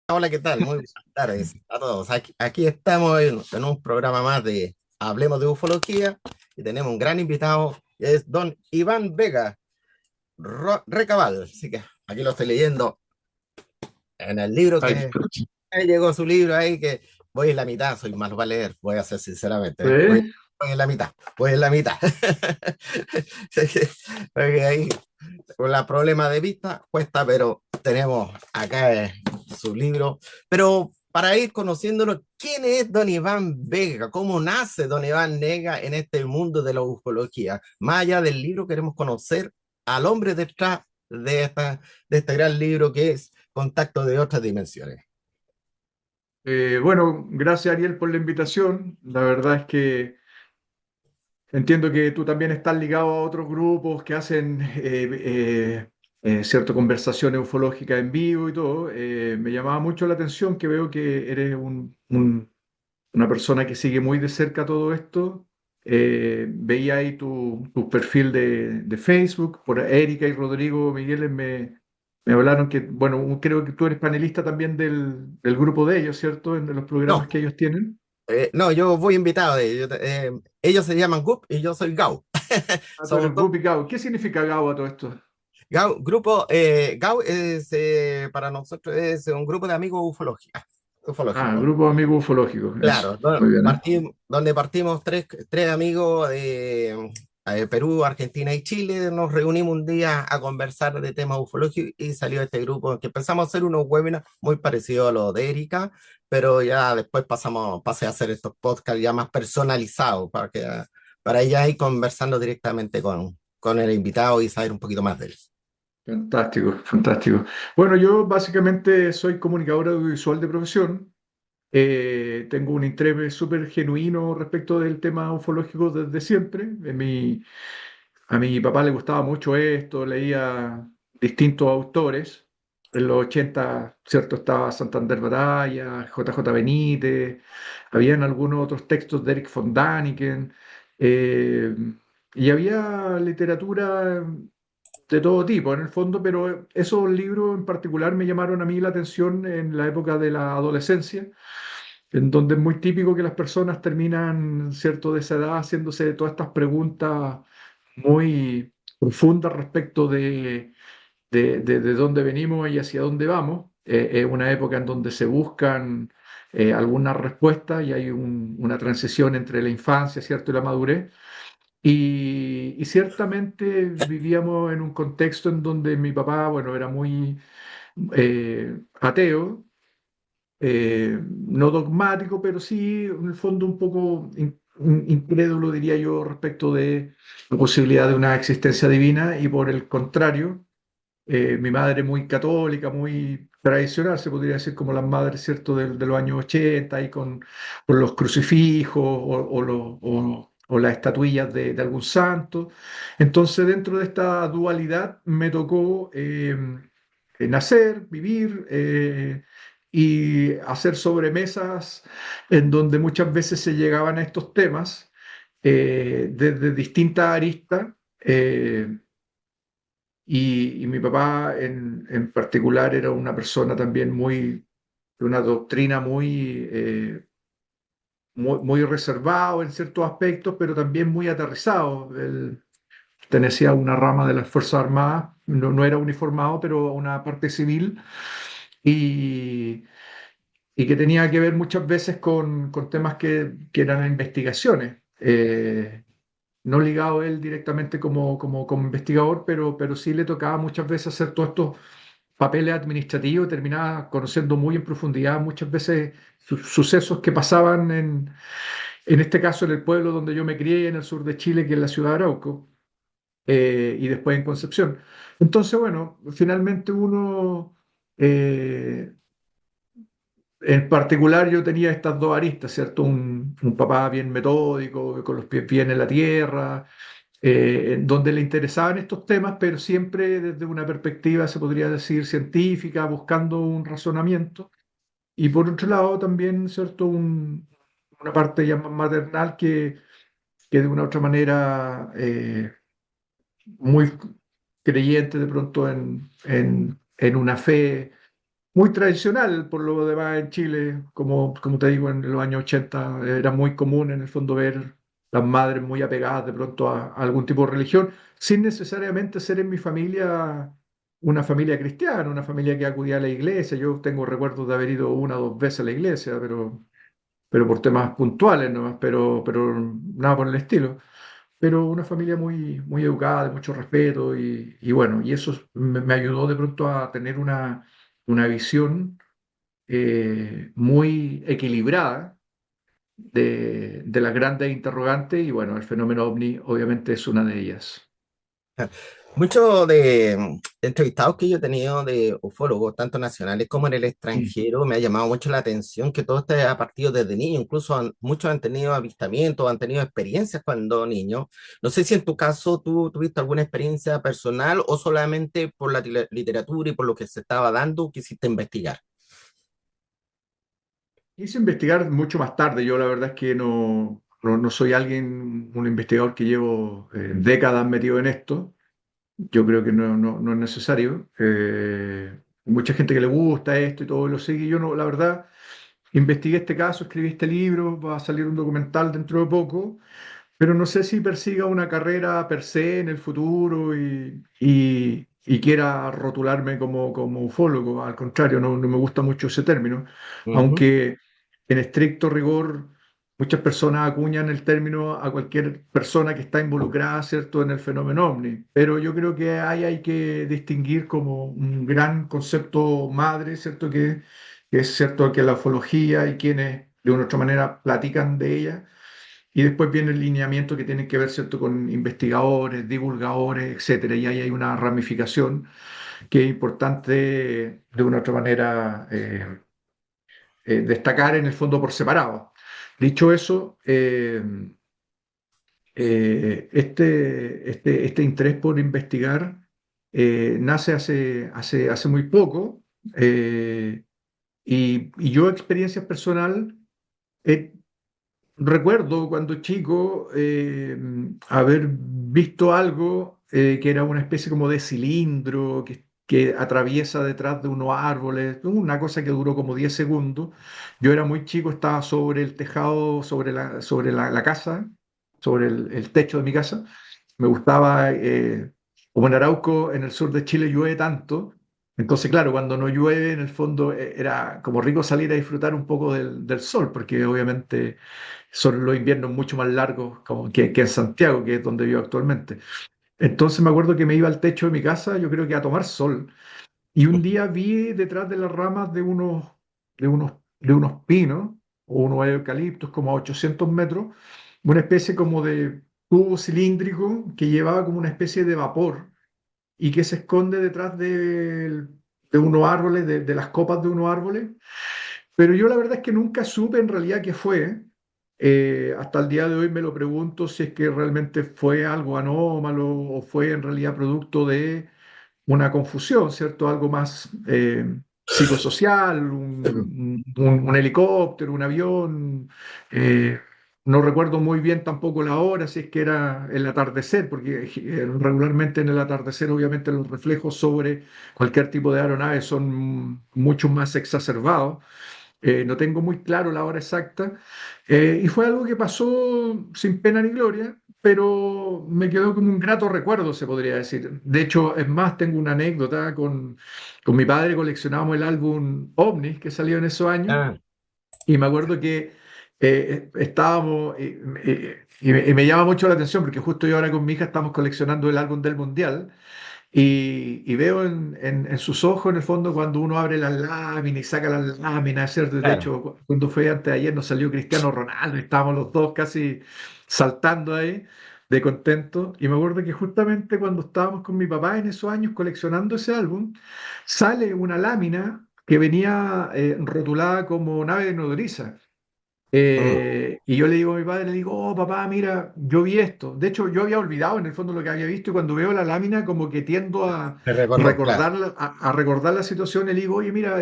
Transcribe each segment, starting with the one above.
Hola, ¿qué tal? Muy buenas tardes a todos. Aquí estamos en un programa más de Hablemos de Ufología y tenemos un gran invitado, que es don Iván Vega Recabal. Así que aquí lo estoy leyendo en el libro Ay, que llegó su libro ahí, que voy en la mitad, soy malo para leer, voy a ser sinceramente, ¿eh? Voy, ¿eh? voy en la mitad, voy en la mitad. Porque ahí con el problema de vista cuesta, pero tenemos acá su libro. Pero para ir conociéndolo, ¿quién es don Iván Vega? ¿Cómo nace don Iván Vega en este mundo de la ufología? Más allá del libro, queremos conocer al hombre detrás de este gran libro que es Contacto de otras dimensiones. Bueno, gracias Ariel por la invitación. La verdad es que entiendo que tú también estás ligado a otros grupos que hacen ciertas conversaciones ufológicas en vivo y todo. Me llamaba mucho la atención que veo que eres una persona que sigue muy de cerca todo esto. Veía ahí tu perfil de Facebook, por Erika y Rodrigo Migueles me hablaron que, bueno, creo que tú eres panelista también del grupo de ellos, ¿cierto? En los programas No, que ellos tienen. no, yo voy invitado de ellos. Ellos se llaman GUP y yo soy GAU. Ah, tú eres Somos dos. Guppy Gao. ¿Qué significa Gao a todo esto? GAU es, para nosotros es un grupo de amigos Ah, ufológicos. Grupo Amigo Ufológico, eso. Claro, Muy bien, ¿eh? donde partimos tres amigos de Perú, Argentina y Chile, nos reunimos un día a conversar de temas ufológicos y salió este grupo que empezamos a hacer unos webinars muy parecidos a los de Erika, pero ya después pasé a hacer estos podcasts ya más personalizados para ya ir conversando directamente con el invitado y saber un poquito más de él. Fantástico, fantástico. Bueno, yo básicamente soy comunicador audiovisual de profesión. Tengo un interés súper genuino respecto del tema ufológico desde siempre. A mi papá le gustaba mucho esto, leía distintos autores. En los 80, ¿cierto? Estaba Santander Batalla, JJ Benítez, habían algunos otros textos de Eric von Däniken, eh, y había literatura de todo tipo en el fondo, pero esos libros en particular me llamaron a mí la atención en la época de la adolescencia, en donde es muy típico que las personas terminan, cierto, de esa edad haciéndose todas estas preguntas muy profundas respecto de dónde venimos y hacia dónde vamos. Es una época en donde se buscan algunas respuestas y hay una transición entre la infancia, ¿cierto?, y la madurez. Y ciertamente vivíamos en un contexto en donde mi papá, bueno, era muy ateo, no dogmático, pero sí, en el fondo, un poco incrédulo, diría yo, respecto de la posibilidad de una existencia divina, y por el contrario, mi madre muy católica, muy tradicional, se podría decir, como las madres, ¿cierto?, de los años 80, y con los crucifijos o las estatuillas de algún santo. Entonces, dentro de esta dualidad, me tocó nacer, vivir y hacer sobremesas en donde muchas veces se llegaban a estos temas desde distintas aristas. Y mi papá en particular era una persona también de una doctrina muy reservado en ciertos aspectos, pero también muy aterrizado. Él pertenecía a una rama de las Fuerzas Armadas, no era uniformado, pero a una parte civil, y, y que tenía que ver muchas veces con temas que eran investigaciones. No ligado él directamente como investigador, pero sí le tocaba muchas veces hacer todos estos papeles administrativos, terminaba conociendo muy en profundidad muchas veces sucesos que pasaban en este caso en el pueblo donde yo me crié, en el sur de Chile, que es la ciudad de Arauco, y después en Concepción. Entonces, bueno, finalmente eh, en particular yo tenía estas dos aristas, ¿cierto? Un papá bien metódico, con los pies bien en la tierra, en donde le interesaban estos temas, pero siempre desde una perspectiva, se podría decir, científica, buscando un razonamiento. Y por otro lado también, ¿cierto? Una parte ya más maternal que de una otra manera muy creyente de pronto en una fe muy tradicional por lo demás en Chile, como te digo, en los años 80 era muy común en el fondo ver las madres muy apegadas de pronto a algún tipo de religión, sin necesariamente ser en mi familia una familia cristiana, una familia que acudía a la iglesia. Yo tengo recuerdos de haber ido una o dos veces a la iglesia, pero por temas puntuales nomás, pero nada por el estilo. Pero una familia muy, muy educada, de mucho respeto y bueno, y eso me ayudó de pronto a tener una visión muy equilibrada de las grandes interrogantes y bueno, el fenómeno ovni obviamente es una de ellas. Muchos de entrevistados que yo he tenido de ufólogos, tanto nacionales como en el Mm. extranjero, me ha llamado mucho la atención que todo este ha partido desde niños, incluso muchos han tenido avistamientos, han tenido experiencias cuando niños. No sé si en tu caso tú tuviste alguna experiencia personal o solamente por la literatura y por lo que se estaba dando quisiste investigar. Quise investigar mucho más tarde. Yo la verdad es que no soy alguien, un investigador que llevo décadas metido en esto. Yo creo que no es necesario. Mucha gente que le gusta esto y todo lo sigue. Yo no, la verdad, investigué este caso, escribí este libro, va a salir un documental dentro de poco, pero no sé si persiga una carrera per se en el futuro y quiera rotularme como ufólogo. Al contrario, no me gusta mucho ese término, Ujú, aunque en estricto rigor muchas personas acuñan el término a cualquier persona que está involucrada, ¿cierto?, en el fenómeno ovni. Pero yo creo que ahí hay que distinguir como un gran concepto madre, ¿cierto?, que es cierto que la ufología y quienes de una u otra manera platican de ella y después viene el lineamiento que tiene que ver, ¿cierto?, con investigadores, divulgadores, etcétera. Y ahí hay una ramificación que es importante de una u otra manera destacar en el fondo por separado. Dicho eso, este interés por investigar nace hace muy poco y yo experiencia personal. Recuerdo cuando chico haber visto algo que era una especie como de cilindro que atraviesa detrás de unos árboles, una cosa que duró como 10 segundos. Yo era muy chico, estaba sobre el tejado, sobre la casa, sobre el techo de mi casa. Me gustaba, como en Arauco, en el sur de Chile llueve tanto. Entonces, claro, cuando no llueve, en el fondo era como rico salir a disfrutar un poco del sol, porque obviamente son los inviernos mucho más largos como que en Santiago, que es donde vivo actualmente. Entonces me acuerdo que me iba al techo de mi casa, yo creo que a tomar sol, y un día vi detrás de las ramas de unos pinos o unos eucaliptos como a 800 metros, una especie como de tubo cilíndrico que llevaba como una especie de vapor y que se esconde detrás de unos árboles, de las copas de unos árboles, pero yo la verdad es que nunca supe en realidad qué fue. Hasta el día de hoy me lo pregunto si es que realmente fue algo anómalo o fue en realidad producto de una confusión, ¿cierto? Algo más psicosocial, un helicóptero, un avión. eh, no recuerdo muy bien tampoco la hora, si es que era el atardecer, porque regularmente en el atardecer obviamente los reflejos sobre cualquier tipo de aeronave son mucho más exacerbados. No tengo muy claro la hora exacta. Y fue algo que pasó sin pena ni gloria, pero me quedó como un grato recuerdo, se podría decir. De hecho, es más, tengo una anécdota con mi padre, coleccionábamos el álbum OVNIs que salió en esos años, ah, y me acuerdo que estábamos, y me llama mucho la atención, porque justo yo ahora con mi hija estamos coleccionando el álbum del Mundial. Y veo en sus ojos, en el fondo, cuando uno abre las láminas y saca las láminas, ¿cierto? De claro. hecho, cuando fue antes de ayer nos salió Cristiano Ronaldo y estábamos los dos casi saltando ahí de contento. Y me acuerdo que justamente cuando estábamos con mi papá en esos años coleccionando ese álbum, sale una lámina que venía rotulada como nave de nodriza. Mm, Y yo le digo a mi padre, le digo, oh papá, mira, yo vi esto. De hecho, yo había olvidado en el fondo lo que había visto y cuando veo la lámina como que tiendo a te recordó, claro. recordar, a recordar la situación y le digo, oye, mira,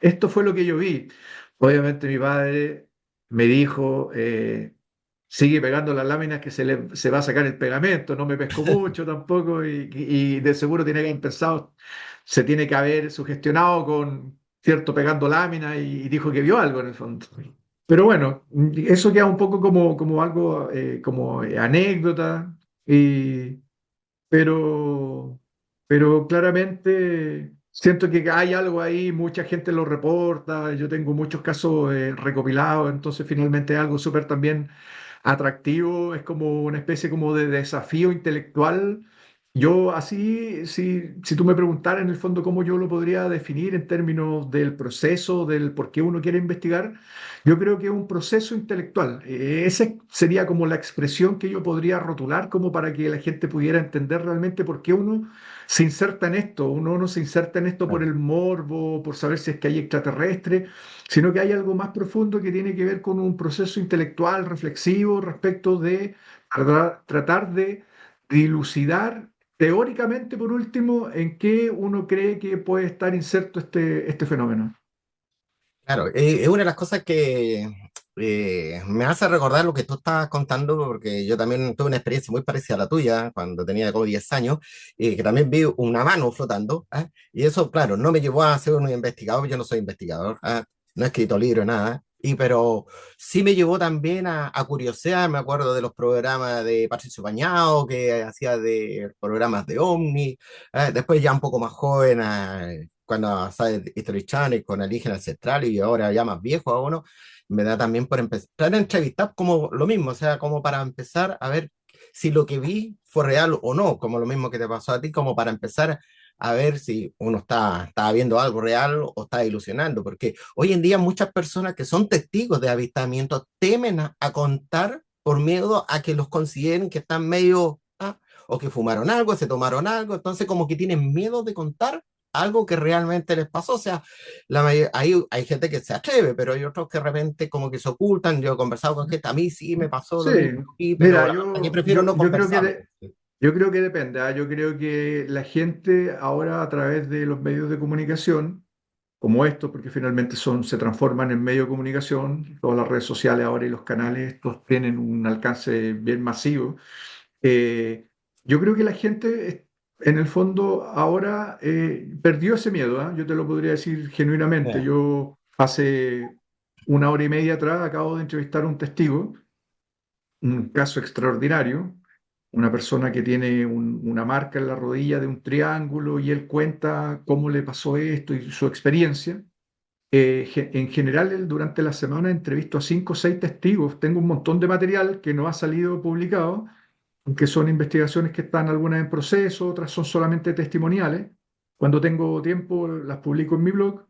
esto fue lo que yo vi. Obviamente mi padre me dijo, sigue pegando las láminas que se va a sacar el pegamento, no me pesco mucho tampoco y de seguro tiene que haber pensado, se tiene que haber sugestionado ¿cierto? Pegando láminas y dijo que vio algo en el fondo. Pero bueno, eso queda un poco como algo, como anécdota, y, pero, pero claramente siento que hay algo ahí, mucha gente lo reporta, yo tengo muchos casos recopilados, entonces finalmente es algo súper también atractivo, es como una especie como de desafío intelectual. Yo así, si tú me preguntaras en el fondo cómo yo lo podría definir en términos del proceso, del por qué uno quiere investigar, yo creo que es un proceso intelectual. Esa sería como la expresión que yo podría rotular como para que la gente pudiera entender realmente por qué uno se inserta en esto. Uno no se inserta en esto por Claro. el morbo, por saber si es que hay extraterrestres, sino que hay algo más profundo que tiene que ver con un proceso intelectual, reflexivo, respecto de tratar de dilucidar teóricamente, por último, en qué uno cree que puede estar inserto este fenómeno. Claro, es una de las cosas que me hace recordar lo que tú estabas contando, porque yo también tuve una experiencia muy parecida a la tuya cuando tenía como 10 años, y que también vi una mano flotando, ¿ah? Y eso, claro, no me llevó a ser un investigador, yo no soy investigador, ¿ah? No he escrito libro, nada, pero sí me llevó también a curiosear, me acuerdo de los programas de Patricio Pañao, que hacía de programas de OVNI, después ya un poco más joven, cuando sale History Channel con Alienígena Ancestral y ahora ya más viejo a uno, me da también por empezar a entrevistar como lo mismo, o sea, como para empezar a ver si lo que vi fue real o no, como lo mismo que te pasó a ti, como para empezar a ver si uno está viendo algo real o está ilusionando, porque hoy en día muchas personas que son testigos de avistamientos temen a contar por miedo a que los consideren que están medio, o que fumaron algo, se tomaron algo, entonces como que tienen miedo de contar algo que realmente les pasó. O sea, hay gente que se atreve, pero hay otros que de repente como que se ocultan. Yo he conversado con gente, a mí sí me pasó Sí, lo mismo, y, pero mira, la verdad que prefiero no yo creo que conversarlo. yo creo que depende, ¿ah? Yo creo que la gente ahora a través de los medios de comunicación, como estos, porque finalmente se transforman en medio de comunicación, todas las redes sociales ahora y los canales, estos tienen un alcance bien masivo. Eh, yo creo que la gente, en el fondo, ahora perdió ese miedo, ¿ah? Yo te lo podría decir genuinamente. Yeah. Yo hace una hora y media atrás acabo de entrevistar a un testigo, un caso extraordinario, una persona que tiene una marca en la rodilla de un triángulo y él cuenta cómo le pasó esto y su experiencia. En general, durante la semana entrevisto a 5 o 6 testigos. Tengo un montón de material que no ha salido publicado, que son investigaciones que están algunas en proceso, otras son solamente testimoniales. Cuando tengo tiempo las publico en mi blog.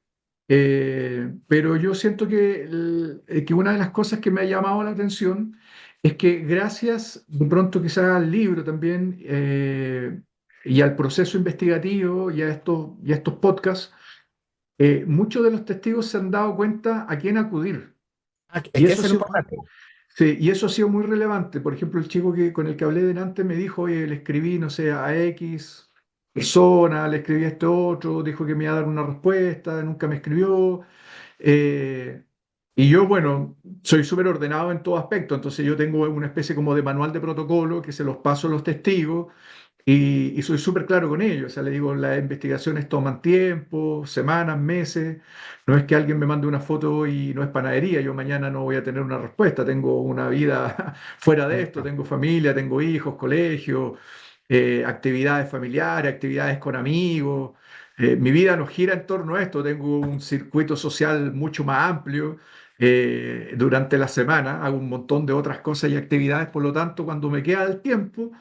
Pero yo siento que una de las cosas que me ha llamado la atención es que gracias de pronto quizás al libro también, y al proceso investigativo y a estos podcasts, muchos de los testigos se han dado cuenta a quién acudir. Es Y que eso ha eso es lo sido importante. Sí, y eso ha sido muy relevante. Por ejemplo, el chico con el que hablé delante me dijo, oye, le escribí, no sé, a X persona, le escribí a este otro, dijo que me iba a dar una respuesta, nunca me escribió. Eh, y yo, bueno, soy súper ordenado en todo aspecto, entonces yo tengo una especie como de manual de protocolo que se los paso a los testigos y soy súper claro con ellos. O sea, le digo, las investigaciones toman tiempo, semanas, meses. No es que alguien me mande una foto y no es panadería. Yo mañana no voy a tener una respuesta. Tengo una vida fuera de esto. Tengo familia, tengo hijos, colegio, actividades familiares, actividades con amigos. Mi vida no gira en torno a esto. Tengo un circuito social mucho más amplio. Durante la semana hago un montón de otras cosas y actividades. Por lo tanto, cuando me queda el tiempo,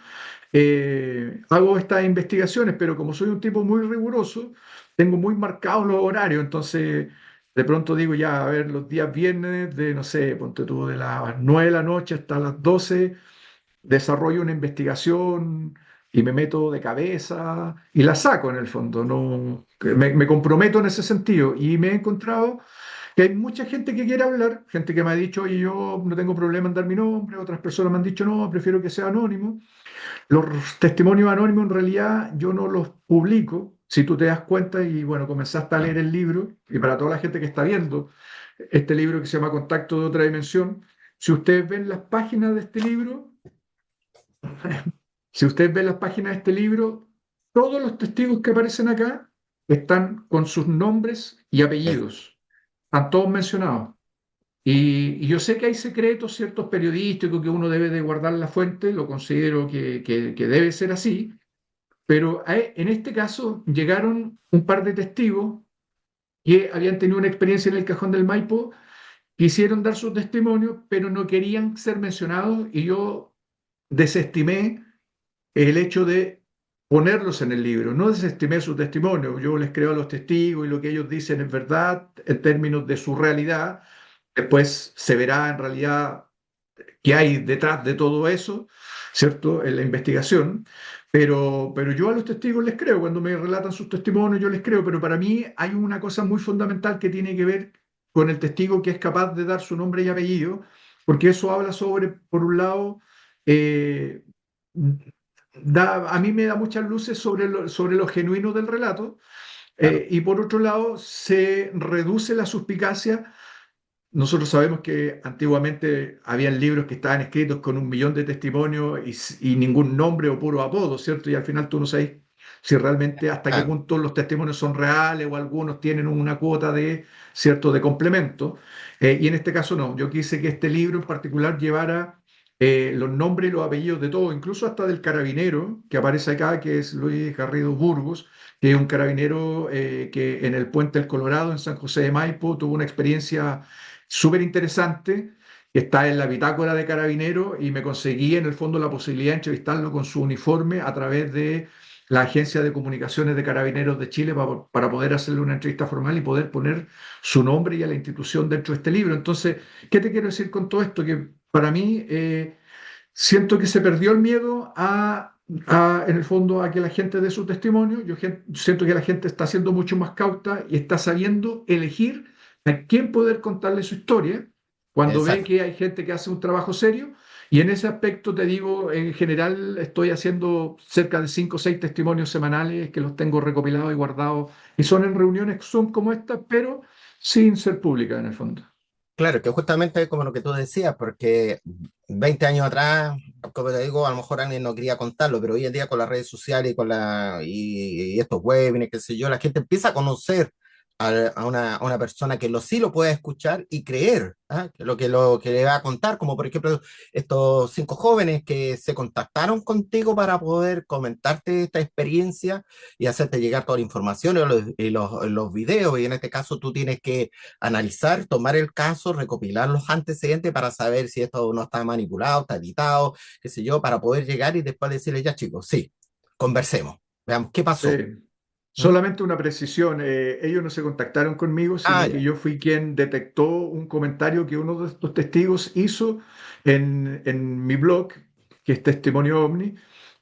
hago estas investigaciones, pero como soy un tipo muy riguroso, tengo muy marcados los horarios, entonces de pronto digo ya, a ver, los días viernes de, no sé, ponte tú, de las 9 de la noche hasta las 12 desarrollo una investigación y me meto de cabeza y la saco en el fondo, no, que me comprometo en ese sentido y me he encontrado que hay mucha gente que quiere hablar, gente que me ha dicho, oye, yo no tengo problema en dar mi nombre, otras personas me han dicho, no, prefiero que sea anónimo. Los testimonios anónimos en realidad yo no los publico. Si tú te das cuenta y bueno, comenzaste a leer el libro, y para toda la gente que está viendo este libro que se llama Contacto de otra dimensión, si ustedes ven las páginas de este libro, si ustedes ven las páginas de este libro, todos los testigos que aparecen acá están con sus nombres y Sí, apellidos, están todos mencionados. Y yo sé que hay secretos, ciertos periodísticos que uno debe de guardar la fuente, lo considero que debe ser así, pero en este caso llegaron un par de testigos que habían tenido una experiencia en el Cajón del Maipo, quisieron dar su testimonio, pero no querían ser mencionados y yo desestimé el hecho de ponerlos en el libro. No desestimé su testimonio, yo les creo a los testigos y lo que ellos dicen es verdad en términos de su realidad. Después se verá en realidad qué hay detrás de todo eso, ¿cierto? En la investigación. Pero yo a los testigos les creo, cuando me relatan sus testimonios yo les creo, pero para mí hay una cosa muy fundamental que tiene que ver con el testigo que es capaz de dar su nombre y apellido, porque eso habla sobre, por un lado, eh, a mí me da muchas luces sobre lo genuino del relato, claro. y por otro lado se reduce la suspicacia. Nosotros sabemos que antiguamente habían libros que estaban escritos con 1 millón de testimonios y ningún nombre o puro apodo, ¿cierto? Y al final tú no sabes si realmente hasta qué Claro. punto los testimonios son reales o algunos tienen una cuota de, ¿cierto?, de complemento. Y en este caso no. Yo quise que este libro en particular llevara los nombres y los apellidos de todos, incluso hasta del carabinero que aparece acá, que es Luis Garrido Burgos, que es un carabinero que en el Puente del Colorado, en San José de Maipo, tuvo una experiencia súper interesante, que está en la bitácora de Carabinero y me conseguí en el fondo la posibilidad de entrevistarlo con su uniforme a través de la Agencia de Comunicaciones de Carabineros de Chile para poder hacerle una entrevista formal y poder poner su nombre y a la institución dentro de este libro. Entonces, ¿qué te quiero decir con todo esto? Que para mí siento que se perdió el miedo en el fondo, a que la gente dé su testimonio. Siento que la gente está siendo mucho más cauta y está sabiendo elegir a quién poder contarle su historia cuando ve Exacto. que hay gente que hace un trabajo serio. Y en ese aspecto te digo, en general estoy haciendo cerca de 5 o 6 testimonios semanales que los tengo recopilados y guardados. Y son en reuniones Zoom como esta, pero sin ser públicas en el fondo. Claro, que justamente como lo que tú decías, porque 20 años atrás, como te digo, a lo mejor alguien no quería contarlo, pero hoy en día con las redes sociales y y estos webinars, qué sé yo, la gente empieza a conocer a una persona que sí lo puede escuchar y creer, ¿ah? Lo que le va a contar, como por ejemplo estos 5 jóvenes que se contactaron contigo para poder comentarte esta experiencia y hacerte llegar toda la información los videos, y en este caso tú tienes que analizar, tomar el caso, recopilar los antecedentes para saber si esto no está manipulado, está editado, qué sé yo, para poder llegar y después decirle, ya chicos, sí, conversemos, veamos qué pasó. Sí. ¿Mm? Solamente una precisión, ellos no se contactaron conmigo, Ah, sino que ya, yo fui quien detectó un comentario que uno de estos testigos hizo en mi blog, que es Testimonio OVNI,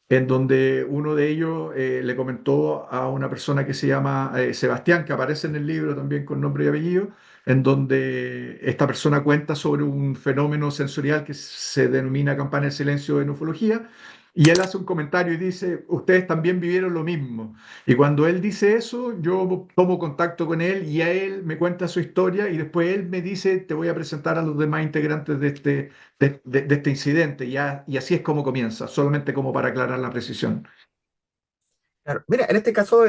en donde uno de ellos le comentó a una persona que se llama Sebastián, que aparece en el libro también con nombre y apellido, en donde esta persona cuenta sobre un fenómeno sensorial que se denomina campana del silencio en ufología, y él hace un comentario y dice, ustedes también vivieron lo mismo. Y cuando él dice eso, yo tomo contacto con él y a él me cuenta su historia y después él me dice, te voy a presentar a los demás integrantes de este incidente. Y así es como comienza, solamente como para aclarar la precisión. claro. Mira, en este caso,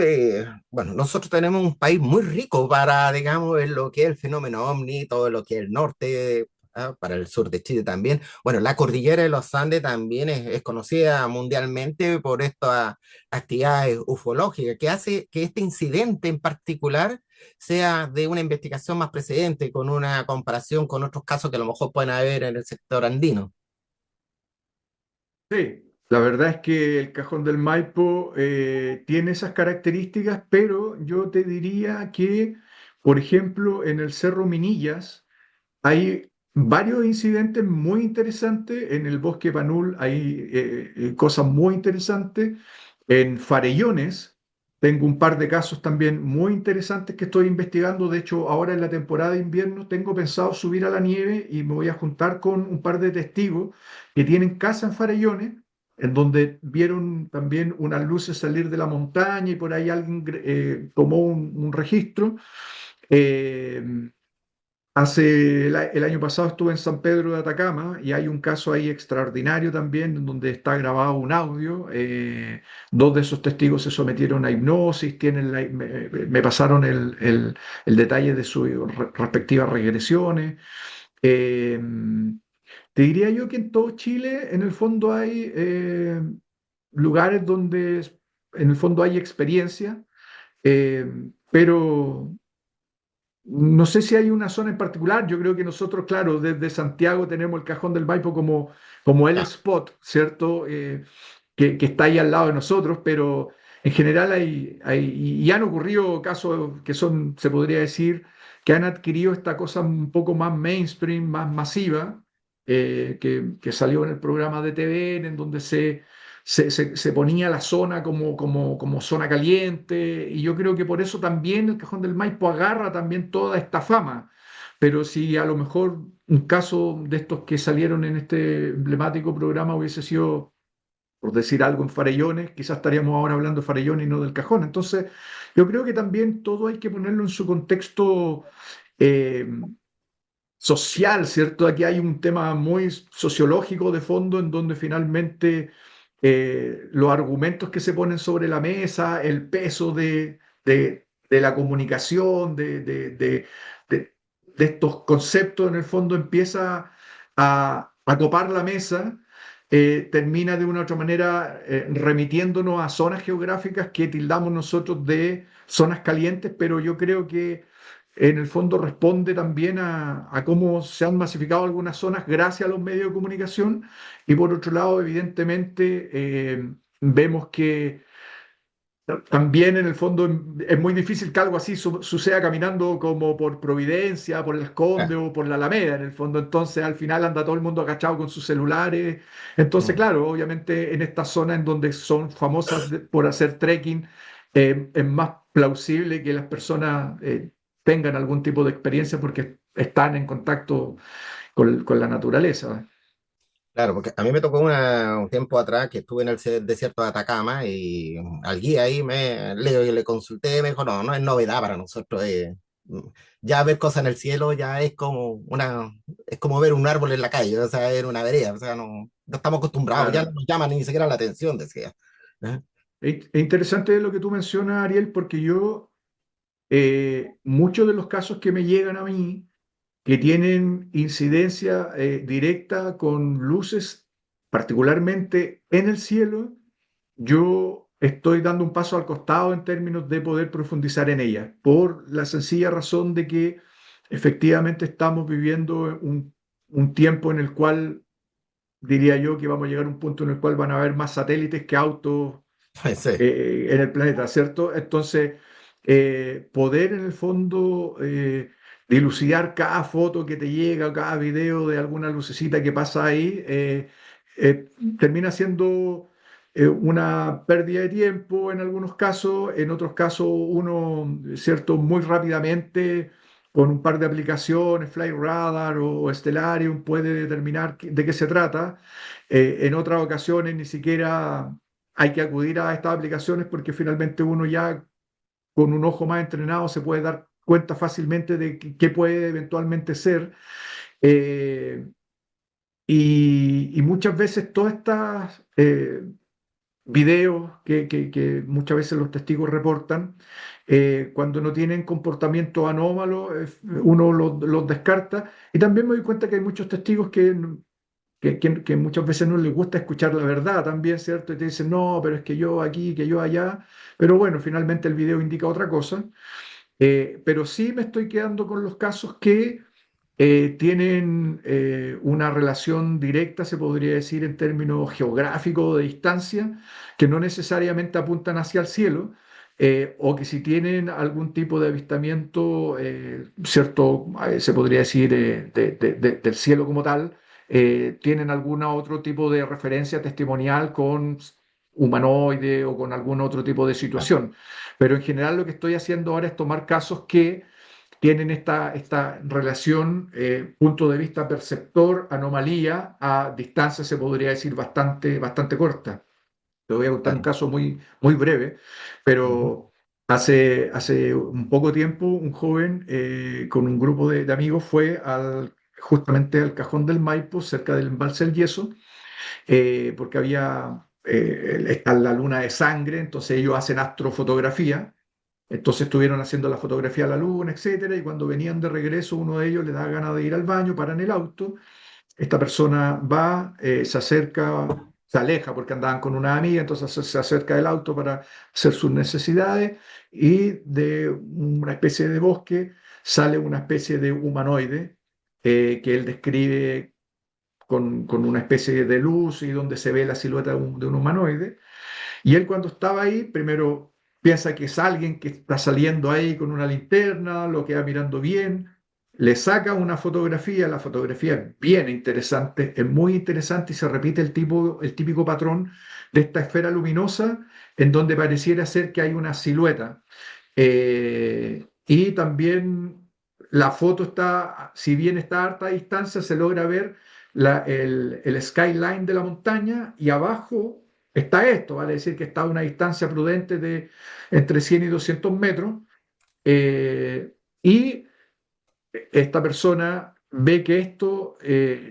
bueno, nosotros tenemos un país muy rico para, digamos, en lo que es el fenómeno OVNI, todo lo que es el norte, ¿ah? Para el sur de Chile también. Bueno, la cordillera de los Andes también es conocida mundialmente por estas actividades ufológicas, que hace que este incidente en particular sea de una investigación más precedente, con una comparación con otros casos que a lo mejor pueden haber en el sector andino. Sí, la verdad es que el Cajón del Maipo tiene esas características, pero yo te diría que, por ejemplo, en el Cerro Minillas, hay varios incidentes muy interesantes. En el bosque Panul hay cosas muy interesantes. En Farellones tengo un par de casos también muy interesantes que estoy investigando. De hecho, ahora en la temporada de invierno tengo pensado subir a la nieve y me voy a juntar con un par de testigos que tienen casa en Farellones, en donde vieron también unas luces salir de la montaña y por ahí alguien tomó un registro. Eh, El año pasado estuve en San Pedro de Atacama y hay un caso ahí extraordinario también en donde está grabado un audio. Dos de esos testigos se sometieron a hipnosis, me pasaron el detalle de sus respectivas regresiones. Eh, Te diría yo que en todo Chile, en el fondo hay lugares donde en el fondo hay experiencia, eh, pero no sé si hay una zona en particular. Yo creo que nosotros, claro, desde Santiago tenemos el Cajón del Maipo como el Ya. spot, ¿cierto? Que está ahí al lado de nosotros, pero en general y han ocurrido casos que son, se podría decir, que han adquirido esta cosa un poco más mainstream, más masiva, que salió en el programa de TVN, en donde se ponía la zona como zona caliente, y yo creo que por eso también el Cajón del Maipo agarra también toda esta fama. Pero si a lo mejor un caso de estos que salieron en este emblemático programa hubiese sido, por decir algo, en Farellones, quizás estaríamos ahora hablando de Farellones y no del Cajón. Entonces, yo creo que también todo hay que ponerlo en su contexto eh, social, ¿cierto? Aquí hay un tema muy sociológico de fondo en donde finalmente los argumentos que se ponen sobre la mesa, el peso de la comunicación, de estos conceptos, en el fondo empieza a copar la mesa, termina de una u otra manera remitiéndonos a zonas geográficas que tildamos nosotros de zonas calientes, pero yo creo que en el fondo responde también a cómo se han masificado algunas zonas gracias a los medios de comunicación y por otro lado, evidentemente, vemos que también en el fondo es muy difícil que algo así suceda caminando como por Providencia, por el Conde Ya. o por la Alameda, en el fondo. Entonces, al final anda todo el mundo agachado con sus celulares. Entonces, Mm. claro, obviamente en estas zonas en donde son famosas por hacer trekking, es más plausible que las personas tengan algún tipo de experiencia porque están en contacto con la naturaleza. Claro, porque a mí me tocó un tiempo atrás que estuve en el desierto de Atacama y al guía ahí le consulté, me dijo, no, no es novedad para nosotros. Ya ver cosas en el cielo ya es como ver un árbol en la calle, o sea, en una vereda, o sea, no estamos acostumbrados, ya no Claro. nos llama ni siquiera la atención, decía. ¿Eh? Es interesante lo que tú mencionas, Ariel, porque yo muchos de los casos que me llegan a mí, que tienen incidencia directa con luces, particularmente en el cielo, yo estoy dando un paso al costado en términos de poder profundizar en ellas, por la sencilla razón de que efectivamente estamos viviendo un tiempo en el cual diría yo que vamos a llegar a un punto en el cual van a haber más satélites que autos Sí, en el planeta, ¿cierto? Entonces, poder en el fondo dilucidar cada foto que te llega, cada video de alguna lucecita que pasa ahí, termina siendo una pérdida de tiempo en algunos casos, en otros casos uno, ¿cierto? Muy rápidamente, con un par de aplicaciones, Flight Radar o Stellarium, puede determinar de qué se trata. En otras ocasiones ni siquiera hay que acudir a estas aplicaciones porque finalmente uno ya con un ojo más entrenado se puede dar cuenta fácilmente de qué puede eventualmente ser. Eh, y muchas veces todas estas videos que muchas veces los testigos reportan, cuando no tienen comportamiento anómalo, uno los descarta. Y también me doy cuenta que hay muchos testigos que muchas veces no les gusta escuchar la verdad también, ¿cierto? Y te dicen, no, pero es que yo aquí, que yo allá. Pero bueno, finalmente el video indica otra cosa. Pero sí me estoy quedando con los casos que tienen una relación directa, se podría decir, en términos geográficos de distancia, que no necesariamente apuntan hacia el cielo, o que si tienen algún tipo de avistamiento, cierto, se podría decir, del cielo como tal, tienen algún otro tipo de referencia testimonial con humanoide o con algún otro tipo de claro. situación. Pero en general lo que estoy haciendo ahora es tomar casos que tienen esta relación, punto de vista perceptor, anomalía, a distancia se podría decir bastante corta. Te voy a contar un Claro. caso muy, muy breve, Ujú. pero hace un poco tiempo, un joven con un grupo de amigos fue justamente al Cajón del Maipo, cerca del embalse del Yeso, porque está la luna de sangre, entonces ellos hacen astrofotografía. Entonces estuvieron haciendo la fotografía a la luna, etcétera, y cuando venían de regreso, uno de ellos le da ganas de ir al baño, paran el auto. Esta persona va, se acerca, se aleja porque andaban con una amiga, entonces se acerca del auto para hacer sus necesidades y de una especie de bosque sale una especie de humanoide que él describe con una especie de luz y donde se ve la silueta de un humanoide. Y él cuando estaba ahí, primero piensa que es alguien que está saliendo ahí con una linterna, lo queda mirando bien, le saca una fotografía, la fotografía es bien interesante, es muy interesante y se repite el típico patrón de esta esfera luminosa en donde pareciera ser que hay una silueta. Y también la foto está, si bien está a harta distancia, se logra ver el skyline de la montaña y abajo está esto, vale decir que está a una distancia prudente de entre 100 y 200 metros. Y esta persona ve que esto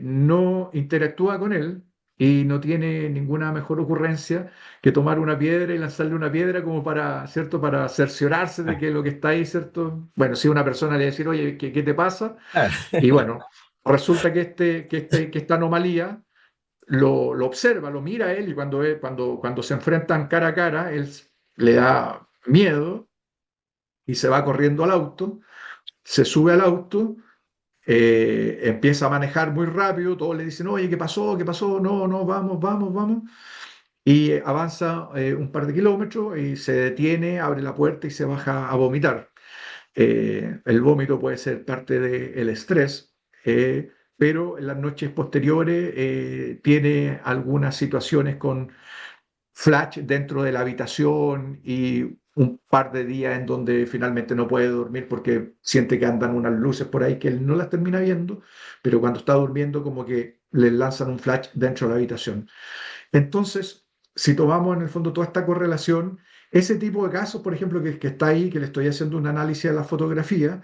no interactúa con él y no tiene ninguna mejor ocurrencia que tomar una piedra y lanzarle una piedra como para, ¿cierto? Para cerciorarse de que lo que está ahí, ¿cierto? Bueno, si una persona le dice, oye, ¿qué te pasa? Ah, Y bueno, resulta que esta anomalía lo observa, lo mira a él y cuando se enfrentan cara a cara, él le da miedo y se va corriendo al auto, se sube al auto, empieza a manejar muy rápido, todos le dicen, oye, ¿qué pasó? ¿Qué pasó? No, no, vamos, vamos, vamos. Y avanza un par de kilómetros y se detiene, abre la puerta y se baja a vomitar. El vómito puede ser parte del estrés, pero en las noches posteriores tiene algunas situaciones con flash dentro de la habitación y un par de días en donde finalmente no puede dormir porque siente que andan unas luces por ahí que él no las termina viendo, pero cuando está durmiendo como que le lanzan un flash dentro de la habitación. Entonces, si tomamos en el fondo toda esta correlación, ese tipo de casos, por ejemplo, que está ahí, que le estoy haciendo un análisis de la fotografía,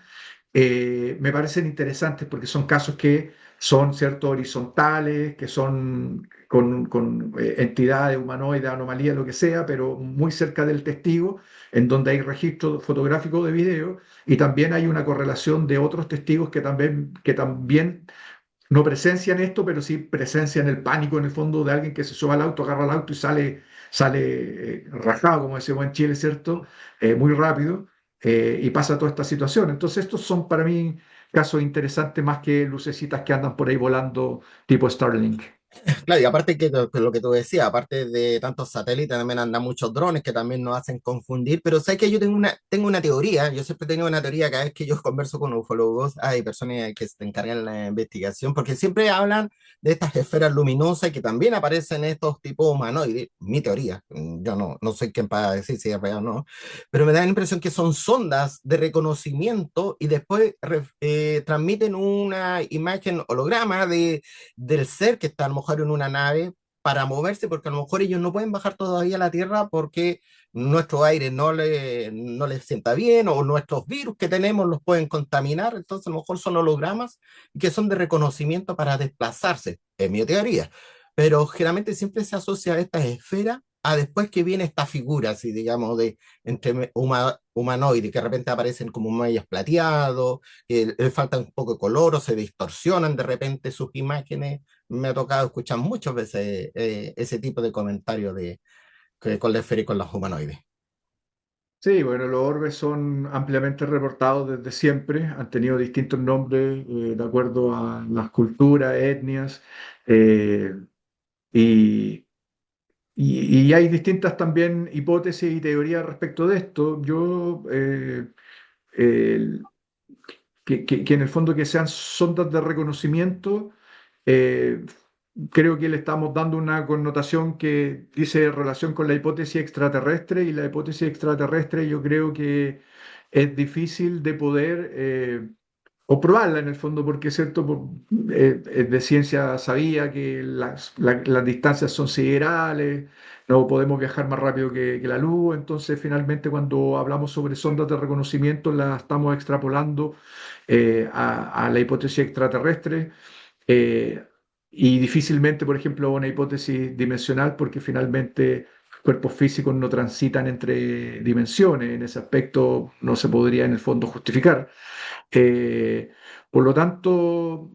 me parecen interesantes porque son casos que son, ¿cierto?, horizontales, que son con entidades humanoides, anomalías, lo que sea, pero muy cerca del testigo, en donde hay registro fotográfico de video, y también hay una correlación de otros testigos que también no presencian esto, pero sí presencian el pánico en el fondo de alguien que se sube al auto, agarra el auto y sale rajado, como decimos en Chile, ¿cierto? Muy rápido y pasa toda esta situación. Entonces, estos son para mí casos interesantes más que lucecitas que andan por ahí volando tipo Starlink. claro, y aparte que lo que tú decías, aparte de tantos satélites, también andan muchos drones que también nos hacen confundir, pero sabes que yo tengo una teoría, yo siempre he tenido una teoría cada vez que yo converso con ufólogos, hay personas que se encargan de la investigación, porque siempre hablan de estas esferas luminosas que también aparecen estos tipos humanoides, mi teoría, yo no soy quien para decir si es real o no, pero me da la impresión que son sondas de reconocimiento y después transmiten una imagen holograma del ser que está a lo mejor en una nave para moverse, porque a lo mejor ellos no pueden bajar todavía a la Tierra porque nuestro aire no les sienta bien o nuestros virus que tenemos los pueden contaminar, entonces a lo mejor son hologramas que son de reconocimiento para desplazarse, es mi teoría, pero generalmente siempre se asocia a esta esfera a después que viene esta figura, así digamos, de entre humanoide, que de repente aparecen como medios plateados, que le falta un poco de color o se distorsionan de repente sus imágenes. Me ha tocado escuchar muchas veces ese tipo de comentarios con la esfera y con los humanoides. Sí, bueno, los orbes son ampliamente reportados desde siempre, han tenido distintos nombres de acuerdo a las culturas, etnias, eh, y, y hay distintas también hipótesis y teorías respecto de esto. Yo, el- que en el fondo que sean sondas de reconocimiento, eh, creo que le estamos dando una connotación que dice relación con la hipótesis extraterrestre y la hipótesis extraterrestre yo creo que es difícil de poder o probarla en el fondo, porque es cierto, de ciencia sabía que las distancias son siderales, no podemos viajar más rápido que la luz, entonces finalmente cuando hablamos sobre sondas de reconocimiento las estamos extrapolando a la hipótesis extraterrestre. eh, y difícilmente, por ejemplo, una hipótesis dimensional, porque finalmente cuerpos físicos no transitan entre dimensiones, en ese aspecto no se podría en el fondo justificar. Eh, por lo tanto,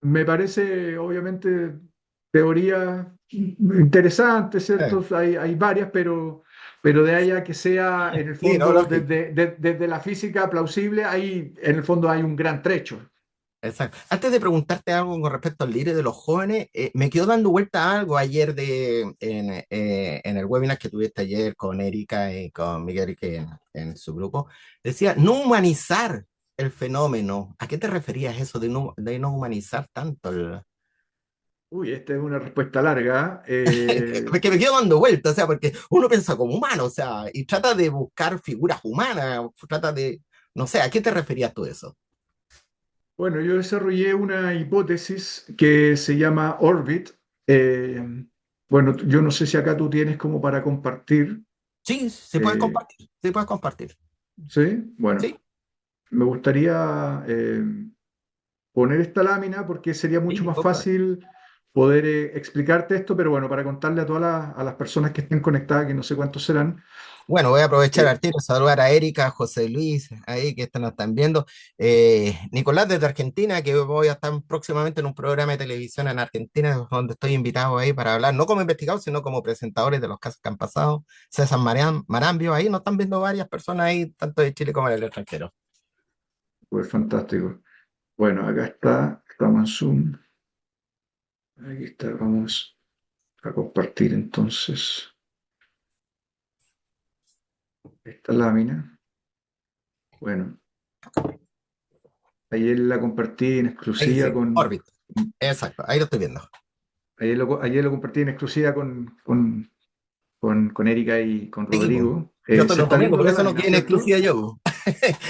me parece, obviamente, teoría interesante, Eh, ¿cierto? Hay varias, pero de ahí a que sea, en el Sí, no, fondo, lógico. desde la física plausible, ahí, en el fondo, hay un gran trecho. Exacto. Antes de preguntarte algo con respecto al líder de los jóvenes, me quedó dando vuelta algo ayer en el webinar que tuviste ayer con Erika y con Miguel que en su grupo. Decía, no humanizar el fenómeno. ¿A qué te referías eso de no humanizar tanto? Uy, esta es una respuesta larga. Porque me quedo dando vuelta, o sea, porque uno piensa como humano, o sea, y trata de buscar figuras humanas, trata de, no sé, ¿a qué te referías tú eso? Bueno, yo desarrollé una hipótesis que se llama Orbit. Eh, bueno, yo no sé si acá tú tienes como para compartir. Sí, se puede eh, compartir, sí puedes compartir. ¿Sí? Bueno, Sí, me gustaría poner esta lámina porque sería sí, mucho más go for it. fácil poder explicarte esto, pero bueno, para contarle a todas a las personas que estén conectadas, que no sé cuántos serán. Bueno, voy a aprovechar eh, al tiro, saludar a Erika, a José Luis, ahí que nos están viendo. Nicolás desde Argentina, que voy a estar próximamente en un programa de televisión en Argentina, donde estoy invitado ahí para hablar, no como investigador, sino como presentadores de los casos que han pasado. César Marambio, ahí nos están viendo varias personas ahí, tanto de Chile como del extranjero. pues fantástico. Bueno, acá está, estamos en Zoom. Aquí está, vamos a compartir entonces esta lámina. Bueno, ayer la compartí en Ahí exclusiva sí, Orbit, exacto, ahí lo estoy viendo. ayer lo compartí en exclusiva con Erika y con Sí, po. Rodrigo. Yo estoy Se los está domingos, viendo por la eso no lámina, quedé en ¿cierto? exclusiva yo.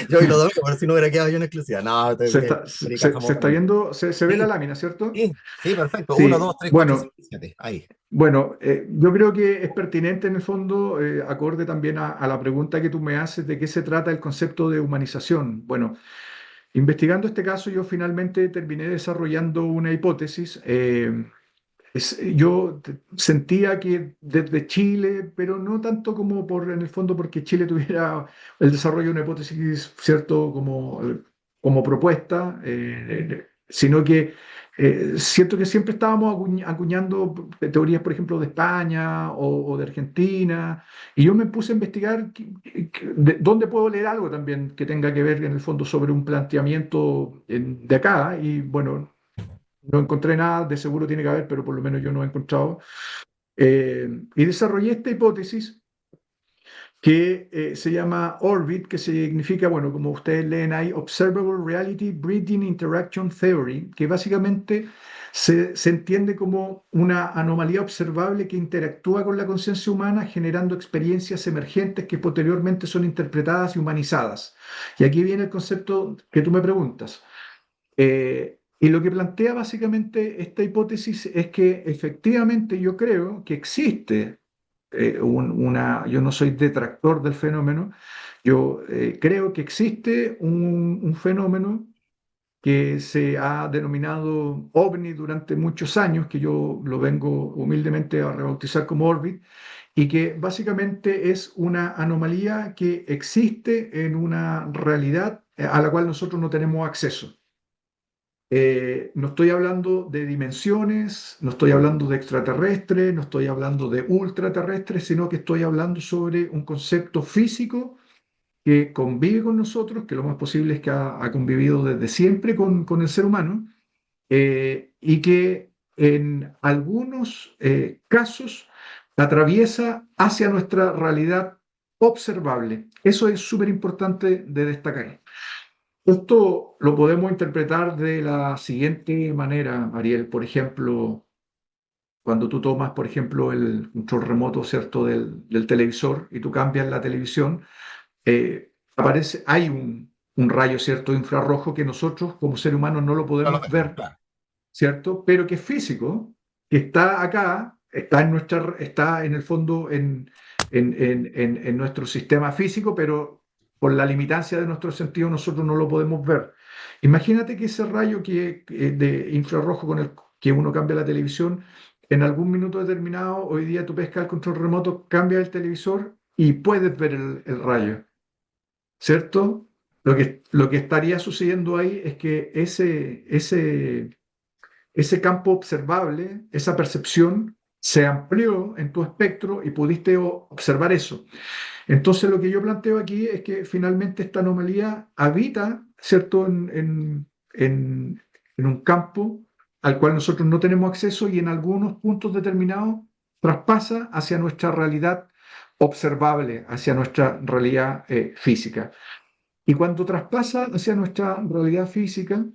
Yo y los domingos, pero si no hubiera quedado yo en exclusiva. No, Erika Se estamos está bien. viendo, se ve la Sí, lámina, ¿cierto? sí, sí, perfecto. Uno, Sí, dos, tres, cuatro, bueno, cinco, siete. Ahí. bueno, yo creo que es pertinente en el fondo, acorde también a la pregunta que tú me haces de qué se trata el concepto de humanización. Bueno, investigando este caso, yo finalmente terminé desarrollando una hipótesis. Sentía que desde Chile, pero no tanto como por, en el fondo, porque Chile tuviera el desarrollo de una hipótesis, ¿cierto?, como propuesta, sino que siento que siempre estábamos acuñando teorías, por ejemplo, de España o de Argentina, y yo me puse a investigar de dónde puedo leer algo también que tenga que ver, en el fondo, sobre un planteamiento de acá, y bueno. No encontré nada, de seguro tiene que haber, pero por lo menos yo no he encontrado. Y desarrollé esta hipótesis que se llama Orbit, que significa, bueno, como ustedes leen ahí, Observable Reality Breeding Interaction Theory, que básicamente se entiende como una anomalía observable que interactúa con la conciencia humana generando experiencias emergentes que posteriormente son interpretadas y humanizadas. Y aquí viene el concepto que tú me preguntas. Y lo que plantea básicamente esta hipótesis es que efectivamente yo creo que existe yo no soy detractor del fenómeno, yo creo que existe un fenómeno que se ha denominado OVNI durante muchos años, que yo lo vengo humildemente a rebautizar como Orbit, y que básicamente es una anomalía que existe en una realidad a la cual nosotros no tenemos acceso. No estoy hablando de dimensiones, no estoy hablando de extraterrestres, no estoy hablando de ultraterrestres, sino que estoy hablando sobre un concepto físico que convive con nosotros, que lo más posible es que ha convivido desde siempre con el ser humano, y que en algunos casos atraviesa hacia nuestra realidad observable. Eso es súper importante de destacar. Esto lo podemos interpretar de la siguiente manera, Ariel. Por ejemplo, cuando tú tomas, por ejemplo, el control remoto, ¿cierto?, del televisor y tú cambias la televisión, hay un rayo, ¿cierto?, infrarrojo que nosotros como seres humanos no lo No lo podemos vemos, ver, claro. ¿cierto? Pero que es físico, que está acá, está en el fondo en nuestro sistema físico, pero por la limitancia de nuestros sentidos nosotros no lo podemos ver. Imagínate que ese rayo de infrarrojo con el que uno cambia la televisión, en algún minuto determinado, hoy día tú pescas el control remoto, cambias el televisor y puedes ver el rayo, ¿cierto? Lo que estaría sucediendo ahí es que ese campo observable, esa percepción, se amplió en tu espectro y pudiste observar eso. Entonces, lo que yo planteo aquí es que finalmente esta anomalía habita, ¿cierto?, en un campo al cual nosotros no tenemos acceso y en algunos puntos determinados traspasa hacia nuestra realidad observable, hacia nuestra realidad física. Y cuando traspasa hacia nuestra realidad física,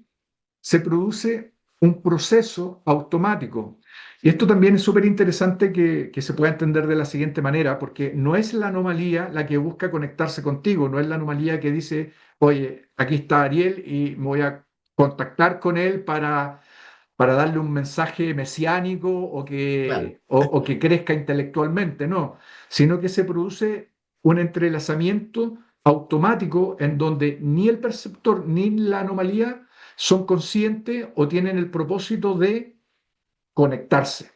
se produce un proceso automático. Y esto también es súper interesante que se pueda entender de la siguiente manera, porque no es la anomalía la que busca conectarse contigo, no es la anomalía que dice, oye, aquí está Ariel y me voy a contactar con él para darle un mensaje mesiánico Claro, o que crezca intelectualmente, no, sino que se produce un entrelazamiento automático en donde ni el perceptor ni la anomalía son conscientes o tienen el propósito de conectarse.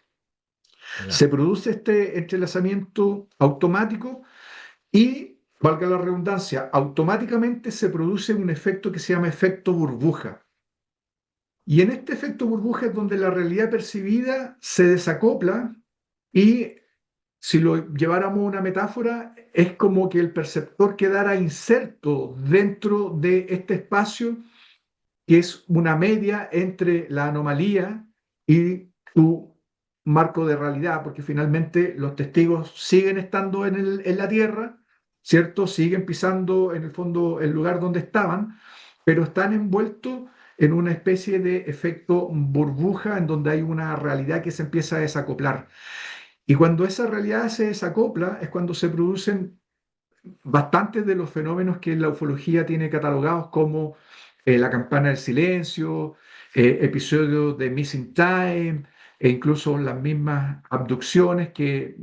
Se claro. produce este entrelazamiento automático y, valga la redundancia, automáticamente se produce un efecto que se llama efecto burbuja. Y en este efecto burbuja es donde la realidad percibida se desacopla y, si lo lleváramos a una metáfora, es como que el perceptor quedara inserto dentro de este espacio que es una media entre la anomalía y tu marco de realidad, porque finalmente los testigos siguen estando en la Tierra, ¿cierto? Siguen pisando en el fondo el lugar donde estaban, pero están envueltos en una especie de efecto burbuja en donde hay una realidad que se empieza a desacoplar. Y cuando esa realidad se desacopla es cuando se producen bastantes de los fenómenos que la ufología tiene catalogados como la campana del silencio, episodios de Missing Time, e incluso las mismas abducciones que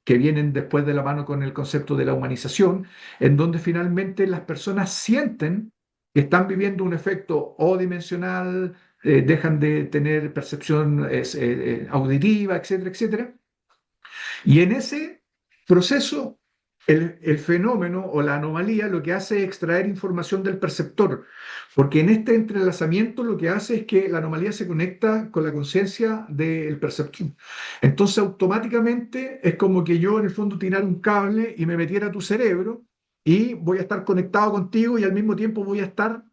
vienen después de la mano con el concepto de la humanización, en donde finalmente las personas sienten que están viviendo un efecto o dimensional, dejan de tener percepción auditiva, etcétera, etcétera. Y en ese proceso, el fenómeno o la anomalía lo que hace es extraer información del perceptor, porque en este entrelazamiento lo que hace es que la anomalía se conecta con la conciencia del perceptor. Entonces, automáticamente es como que yo en el fondo tirara un cable y me metiera a tu cerebro y voy a estar conectado contigo y al mismo tiempo voy a estar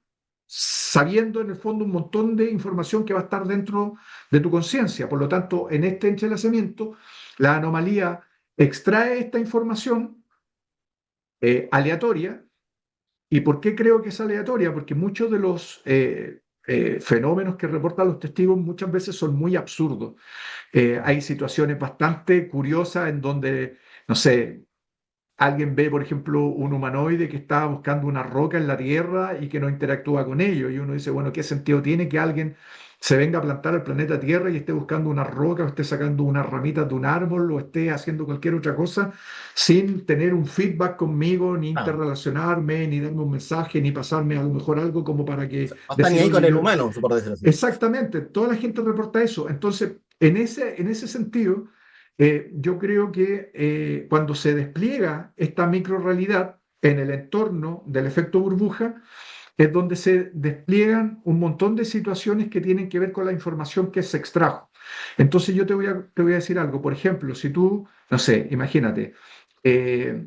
sabiendo en el fondo un montón de información que va a estar dentro de tu conciencia. Por lo tanto, en este entrelazamiento, la anomalía extrae esta información aleatoria. ¿Y por qué creo que es aleatoria? Porque muchos de los fenómenos que reportan los testigos muchas veces son muy absurdos. Hay situaciones bastante curiosas en donde, no sé, alguien ve, por ejemplo, un humanoide que está buscando una roca en la tierra y que no interactúa con ello. Y uno dice, bueno, ¿qué sentido tiene que alguien se venga a plantar al planeta Tierra y esté buscando una roca, o esté sacando unas ramitas de un árbol, o esté haciendo cualquier otra cosa sin tener un feedback conmigo, ni Claro. interrelacionarme, ni darme un mensaje, ni pasarme a lo mejor algo como para que No está ni decir, ahí con oye, el yo... humano, por decirlo así. Exactamente, toda la gente reporta eso. Entonces, en ese sentido, yo creo que cuando se despliega esta microrealidad en el entorno del efecto burbuja, es donde se despliegan un montón de situaciones que tienen que ver con la información que se extrajo. Entonces yo te voy a decir algo. Por ejemplo, si tú, no sé, imagínate, eh,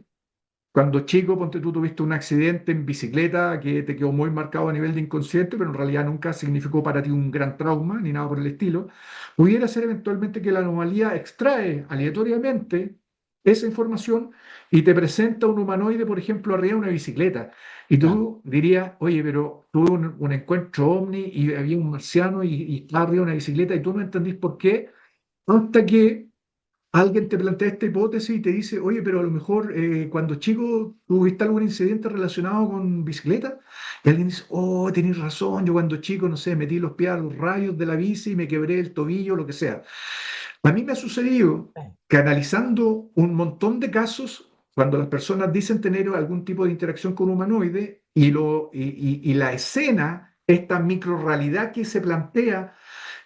cuando chico, ponte tú, tuviste un accidente en bicicleta que te quedó muy marcado a nivel de inconsciente, pero en realidad nunca significó para ti un gran trauma ni nada por el estilo, pudiera ser eventualmente que la anomalía extrae aleatoriamente esa información y te presenta un humanoide, por ejemplo, arriba de una bicicleta. Y Claro. tú dirías, oye, pero tuve un encuentro ovni y había un marciano y estaba arriba de una bicicleta y tú no entendís por qué, hasta que alguien te plantea esta hipótesis y te dice, oye, pero a lo mejor cuando chico tuviste algún incidente relacionado con bicicleta, y alguien dice, oh, tenés razón, yo cuando chico, no sé, metí los pies a los rayos de la bici y me quebré el tobillo, lo que sea. A mí me ha sucedido que analizando un montón de casos, cuando las personas dicen tener algún tipo de interacción con humanoide y la escena, esta microrealidad que se plantea,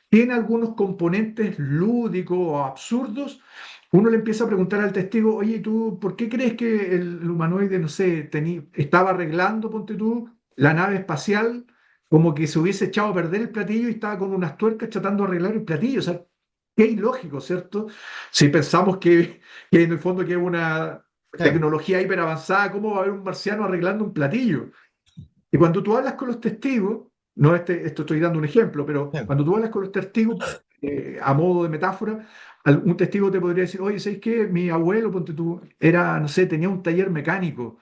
tiene algunos componentes lúdicos o absurdos, uno le empieza a preguntar al testigo, oye, ¿tú por qué crees que el humanoide, no sé, estaba arreglando, ponte tú, la nave espacial, como que se hubiese echado a perder el platillo y estaba con unas tuercas tratando de arreglar el platillo? O sea, qué ilógico, ¿cierto? Si pensamos que en el fondo que es una Claro, tecnología hiper avanzada, ¿cómo va a haber un marciano arreglando un platillo? Y cuando tú hablas con los testigos, no esto estoy dando un ejemplo, pero claro. cuando tú hablas con los testigos, a modo de metáfora, un testigo te podría decir, oye, ¿sabes qué? Mi abuelo, ponte tú, era, no sé, tenía un taller mecánico.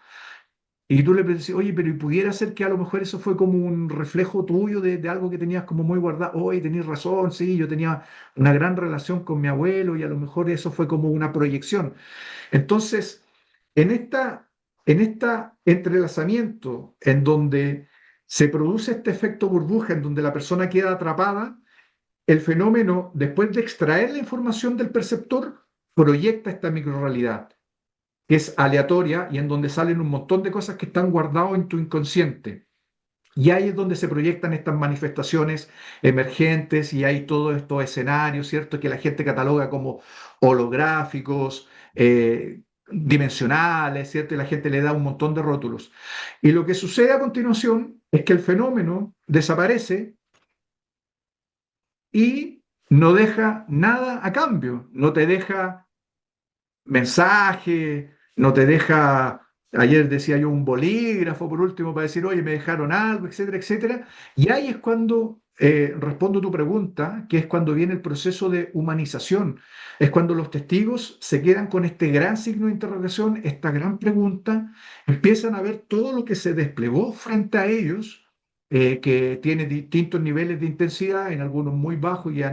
Y tú le decís, oye, pero ¿y pudiera ser que a lo mejor eso fue como un reflejo tuyo de algo que tenías como muy guardado? Oye, tenés razón, sí, yo tenía una gran relación con mi abuelo y a lo mejor eso fue como una proyección. Entonces, en esta entrelazamiento en donde se produce este efecto burbuja, en donde la persona queda atrapada, el fenómeno, después de extraer la información del perceptor, proyecta esta microrealidad, que es aleatoria y en donde salen un montón de cosas que están guardadas en tu inconsciente. Y ahí es donde se proyectan estas manifestaciones emergentes y hay todos estos escenarios, ¿cierto? Que la gente cataloga como holográficos, dimensionales, ¿cierto? Y la gente le da un montón de rótulos. Y lo que sucede a continuación es que el fenómeno desaparece y no deja nada a cambio, no te deja mensaje, no te deja, ayer decía yo, un bolígrafo por último para decir, oye, me dejaron algo, etcétera, etcétera. Y ahí es cuando respondo tu pregunta, que es cuando viene el proceso de humanización, es cuando los testigos se quedan con este gran signo de interrogación, esta gran pregunta, empiezan a ver todo lo que se desplegó frente a ellos. Que tiene distintos niveles de intensidad, en algunos muy bajos y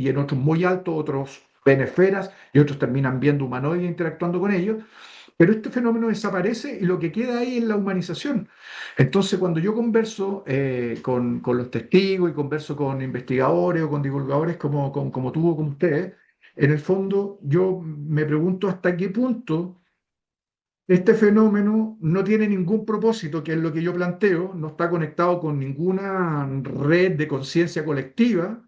en otros muy altos, otros ven esferas y otros terminan viendo humanoides interactuando con ellos, pero este fenómeno desaparece y lo que queda ahí es la humanización. Entonces, cuando yo converso con los testigos y converso con investigadores o con divulgadores como tú o como ustedes, en el fondo yo me pregunto hasta qué punto este fenómeno no tiene ningún propósito, que es lo que yo planteo, no está conectado con ninguna red de conciencia colectiva.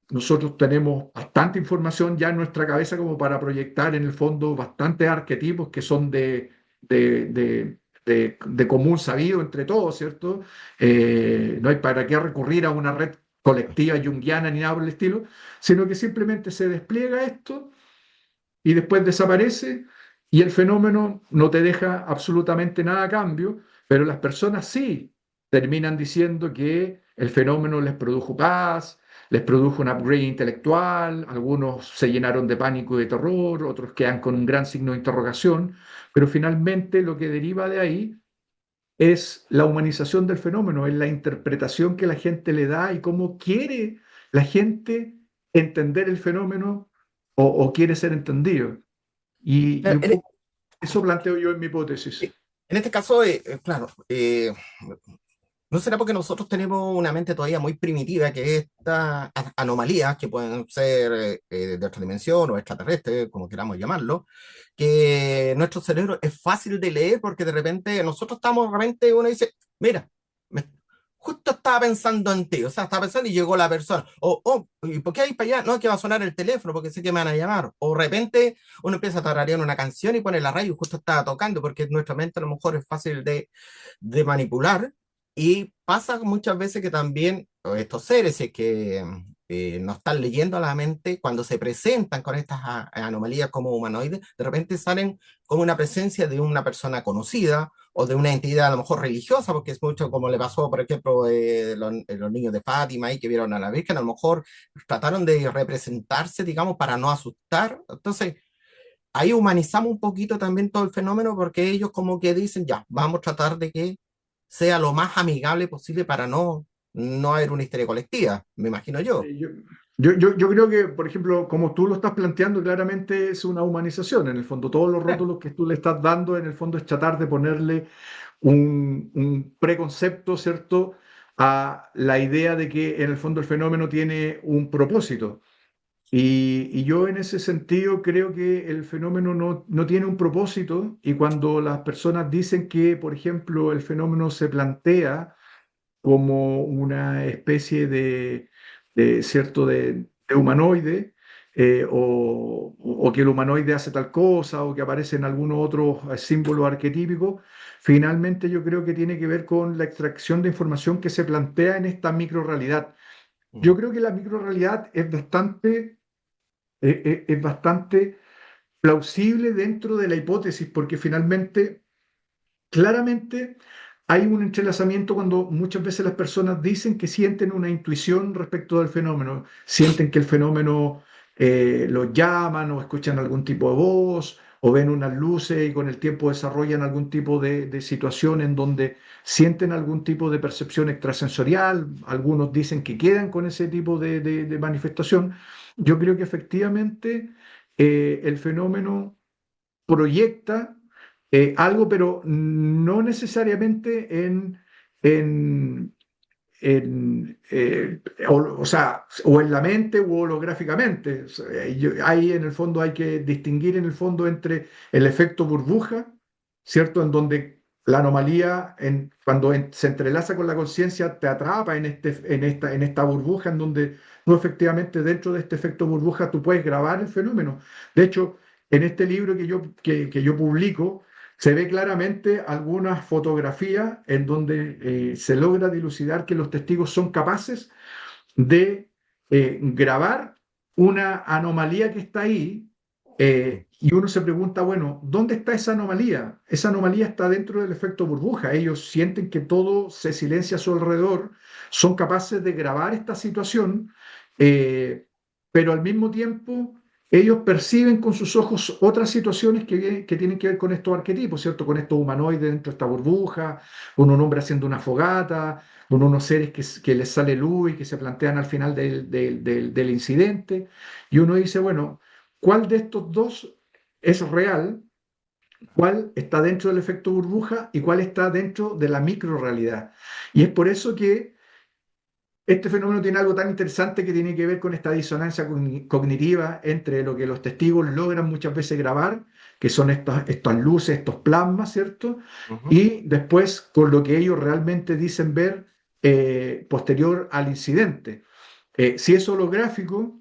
Nosotros tenemos bastante información ya en nuestra cabeza como para proyectar en el fondo bastantes arquetipos que son de común sabido entre todos, ¿cierto? No hay para qué recurrir a una red colectiva junguiana ni nada por el estilo, sino que simplemente se despliega esto y después desaparece y el fenómeno no te deja absolutamente nada a cambio, pero las personas sí terminan diciendo que el fenómeno les produjo paz, les produjo un upgrade intelectual, algunos se llenaron de pánico y de terror, otros quedan con un gran signo de interrogación, pero finalmente lo que deriva de ahí es la humanización del fenómeno, es la interpretación que la gente le da y cómo quiere la gente entender el fenómeno o quiere ser entendido. Y Claro, un poco eso planteo yo en mi hipótesis. en este caso, claro, ¿no será porque nosotros tenemos una mente todavía muy primitiva que estas anomalías que pueden ser de otra dimensión o extraterrestres, como queramos llamarlo, que nuestro cerebro es fácil de leer porque de repente nosotros estamos, de repente uno dice, mira, me- justo estaba pensando en ti, o sea, estaba pensando y llegó la persona, o, oh, ¿y por qué hay para allá? No, es que va a sonar el teléfono porque sé que me van a llamar, o de repente uno empieza a tararear una canción y pone la radio y justo estaba tocando porque nuestra mente a lo mejor es fácil de manipular y pasa muchas veces que también estos seres si es que no están leyendo a la mente, cuando se presentan con estas anomalías como humanoides, de repente salen como una presencia de una persona conocida o de una entidad a lo mejor religiosa, porque es mucho como le pasó, por ejemplo, los niños de Fátima y que vieron a la Virgen, a lo mejor trataron de representarse, digamos, para no asustar. Entonces, ahí humanizamos un poquito también todo el fenómeno porque ellos como que dicen, ya, vamos a tratar de que sea lo más amigable posible para no haber una histeria colectiva, me imagino yo. Sí, yo, Yo creo que, por ejemplo, como tú lo estás planteando, claramente es una humanización. En el fondo, todos los rótulos que tú le estás dando, en el fondo, es tratar de ponerle un preconcepto, ¿cierto?, a la idea de que en el fondo el fenómeno tiene un propósito. Y yo en ese sentido creo que el fenómeno no tiene un propósito y cuando las personas dicen que, por ejemplo, el fenómeno se plantea como una especie ¿cierto?, de humanoide, o que el humanoide hace tal cosa, o que aparecen algunos otros símbolos arquetípicos, finalmente yo creo que tiene que ver con la extracción de información que se plantea en esta microrealidad. Mm, Yo creo que la microrealidad es bastante plausible dentro de la hipótesis, porque finalmente claramente hay un entrelazamiento cuando muchas veces las personas dicen que sienten una intuición respecto del fenómeno, sienten que el fenómeno los llaman o escuchan algún tipo de voz o ven unas luces y con el tiempo desarrollan algún tipo de situación en donde sienten algún tipo de percepción extrasensorial, algunos dicen que quedan con ese tipo de manifestación. Yo creo que efectivamente el fenómeno proyecta algo, pero no necesariamente en, o sea, o en la mente u holográficamente. O sea, ahí en el fondo hay que distinguir en el fondo entre el efecto burbuja, ¿cierto? En donde la anomalía, cuando se entrelaza con la conciencia, te atrapa en esta burbuja, en donde tú efectivamente dentro de este efecto burbuja tú puedes grabar el fenómeno. De hecho, en este libro que yo publico, se ve claramente algunas fotografías en donde se logra dilucidar que los testigos son capaces de grabar una anomalía que está ahí, mm, y uno se pregunta, bueno, ¿dónde está esa anomalía? Esa anomalía está dentro del efecto burbuja. Ellos sienten que todo se silencia a su alrededor, son capaces de grabar esta situación, eh, pero al mismo tiempo ellos perciben con sus ojos otras situaciones que tienen que ver con estos arquetipos, ¿cierto? Con estos humanoides dentro de esta burbuja, con un hombre haciendo una fogata, con unos seres que les sale luz y que se plantean al final del incidente. Y uno dice, bueno, ¿cuál de estos dos es real? ¿Cuál está dentro del efecto burbuja y cuál está dentro de la microrealidad? Y es por eso que este fenómeno tiene algo tan interesante que tiene que ver con esta disonancia cognitiva entre lo que los testigos logran muchas veces grabar, que son estas luces, estos plasmas, ¿cierto? ujú. Y después con lo que ellos realmente dicen ver posterior al incidente. Si es holográfico,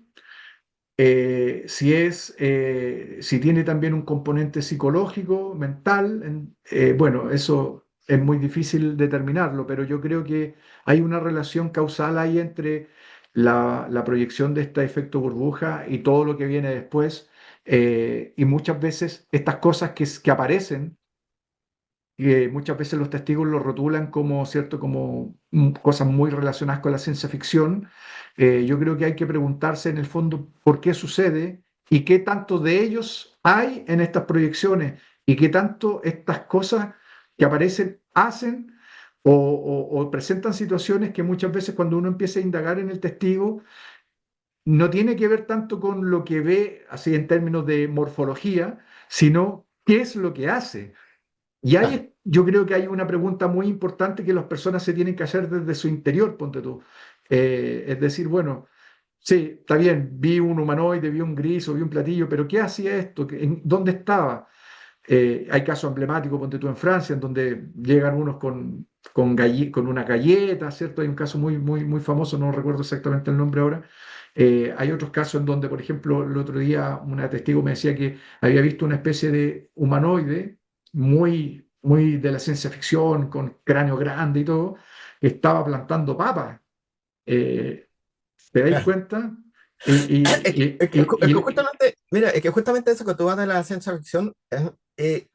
si tiene también un componente psicológico, mental, bueno, eso es muy difícil determinarlo, pero yo creo que hay una relación causal ahí entre la proyección de este efecto burbuja y todo lo que viene después. Y muchas veces estas cosas que aparecen, muchas veces los testigos lo rotulan como, ¿cierto?, como cosas muy relacionadas con la ciencia ficción. Yo creo que hay que preguntarse en el fondo por qué sucede y qué tanto de ellos hay en estas proyecciones y qué tanto estas cosas que aparecen hacen o presentan situaciones que muchas veces cuando uno empieza a indagar en el testigo no tiene que ver tanto con lo que ve, así en términos de morfología, sino qué es lo que hace. Y ahí Claro. yo creo que hay una pregunta muy importante que las personas se tienen que hacer desde su interior, ponte tú. Es decir, bueno, sí, está bien, vi un humanoide, vi un gris o vi un platillo, pero ¿qué hacía esto? ¿Dónde estaba? Hay casos emblemáticos, ponte tú en Francia, en donde llegan unos con una galleta, ¿cierto? Hay un caso muy famoso, no recuerdo exactamente el nombre ahora. Hay otros casos en donde, por ejemplo, el otro día una testigo me decía que había visto una especie de humanoide muy de la ciencia ficción, con cráneo grande y todo, que estaba plantando papas. Eh, ¿Te dais Claro. cuenta? Es que justamente, mira, es que justamente eso que tú vas de la ciencia ficción,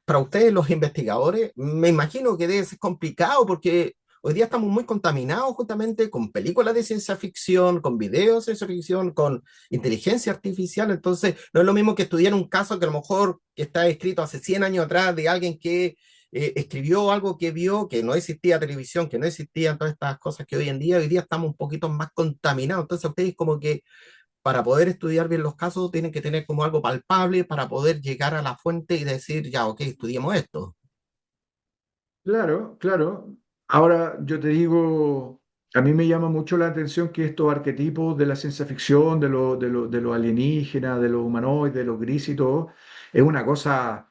para ustedes los investigadores, me imagino que debe ser complicado porque hoy día estamos muy contaminados justamente con películas de ciencia ficción, con videos de ciencia ficción, con inteligencia artificial, entonces no es lo mismo que estudiar un caso que a lo mejor que está escrito hace 100 años atrás de alguien que escribió algo que vio, que no existía televisión, que no existían todas estas cosas que hoy día estamos un poquito más contaminados, entonces a ustedes como que para poder estudiar bien los casos, tienen que tener como algo palpable para poder llegar a la fuente y decir, ya, ok, estudiemos esto. Claro, claro. Ahora yo te digo, a mí me llama mucho la atención que estos arquetipos de la ciencia ficción, de lo alienígena, de lo humanoide, de lo gris y todo, es una cosa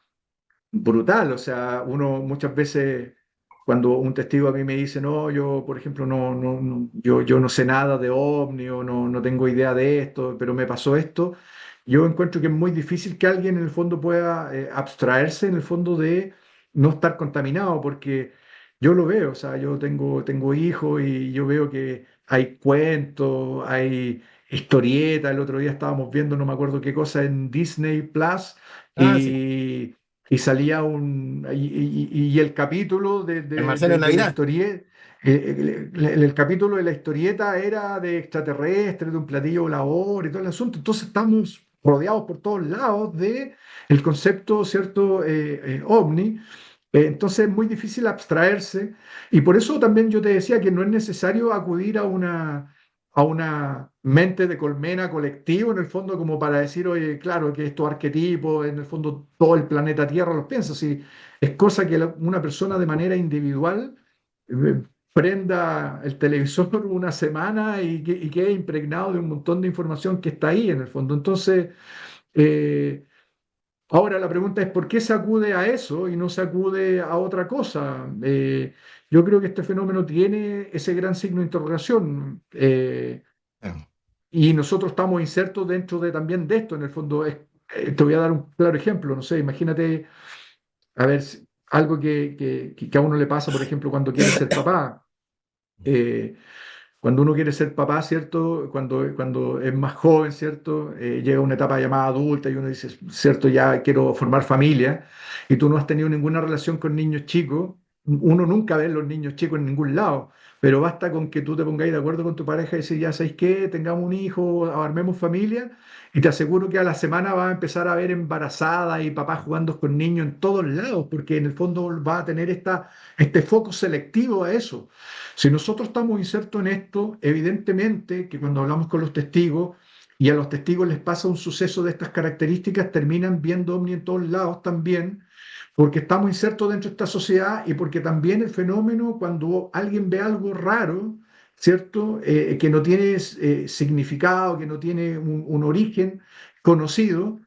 brutal. O sea, uno muchas veces, cuando un testigo a mí me dice, no, yo, por ejemplo, yo no sé nada de ovni o no tengo idea de esto, pero me pasó esto, yo encuentro que es muy difícil que alguien en el fondo pueda abstraerse en el fondo de no estar contaminado, porque yo lo veo. O sea, yo tengo hijos y yo veo que hay cuentos, hay historietas. El otro día estábamos viendo, no me acuerdo qué cosa, en Disney Plus, Ah, sí, y salía y el capítulo el Marcelo de de la Navidad. historieta, el capítulo de la historieta era de extraterrestres, de un platillo volador y todo el asunto. Entonces estamos rodeados por todos lados de el concepto, ¿cierto? OVNI. Entonces es muy difícil abstraerse, y por eso también yo te decía que no es necesario acudir a una mente de colmena colectivo en el fondo como para decir, oye, claro, que estos arquetipos, en el fondo todo el planeta Tierra los piensa. Si es cosa que una persona de manera individual prenda el televisor una semana y quede impregnado de un montón de información que está ahí en el fondo. Entonces, eh, ahora la pregunta es ¿por qué se acude a eso y no se acude a otra cosa? Yo creo que este fenómeno tiene ese gran signo de interrogación, Eh, y nosotros estamos insertos dentro de también de esto. En el fondo, te voy a dar un claro ejemplo. No sé, imagínate, a ver, algo que a uno le pasa, por ejemplo, cuando quiere ser papá. Eh, Cuando uno quiere ser papá, ¿cierto? Cuando es más joven, ¿cierto? Llega una etapa llamada adulta y uno dice, ¿cierto? Ya quiero formar familia, y tú no has tenido ninguna relación con niños chicos. Uno nunca ve los niños chicos en ningún lado, pero basta con que tú te pongáis de acuerdo con tu pareja y decir, ya sabéis qué, tengamos un hijo, armemos familia, y te aseguro que a la semana vas a empezar a ver embarazadas y papás jugando con niños en todos lados, porque en el fondo va a tener este foco selectivo a eso. Si nosotros estamos insertos en esto, evidentemente que cuando hablamos con los testigos y a los testigos les pasa un suceso de estas características, terminan viendo ovni en todos lados también, porque estamos insertos dentro de esta sociedad, y porque también el fenómeno, cuando alguien ve algo raro, ¿cierto? Que no tiene significado, que no tiene un origen conocido,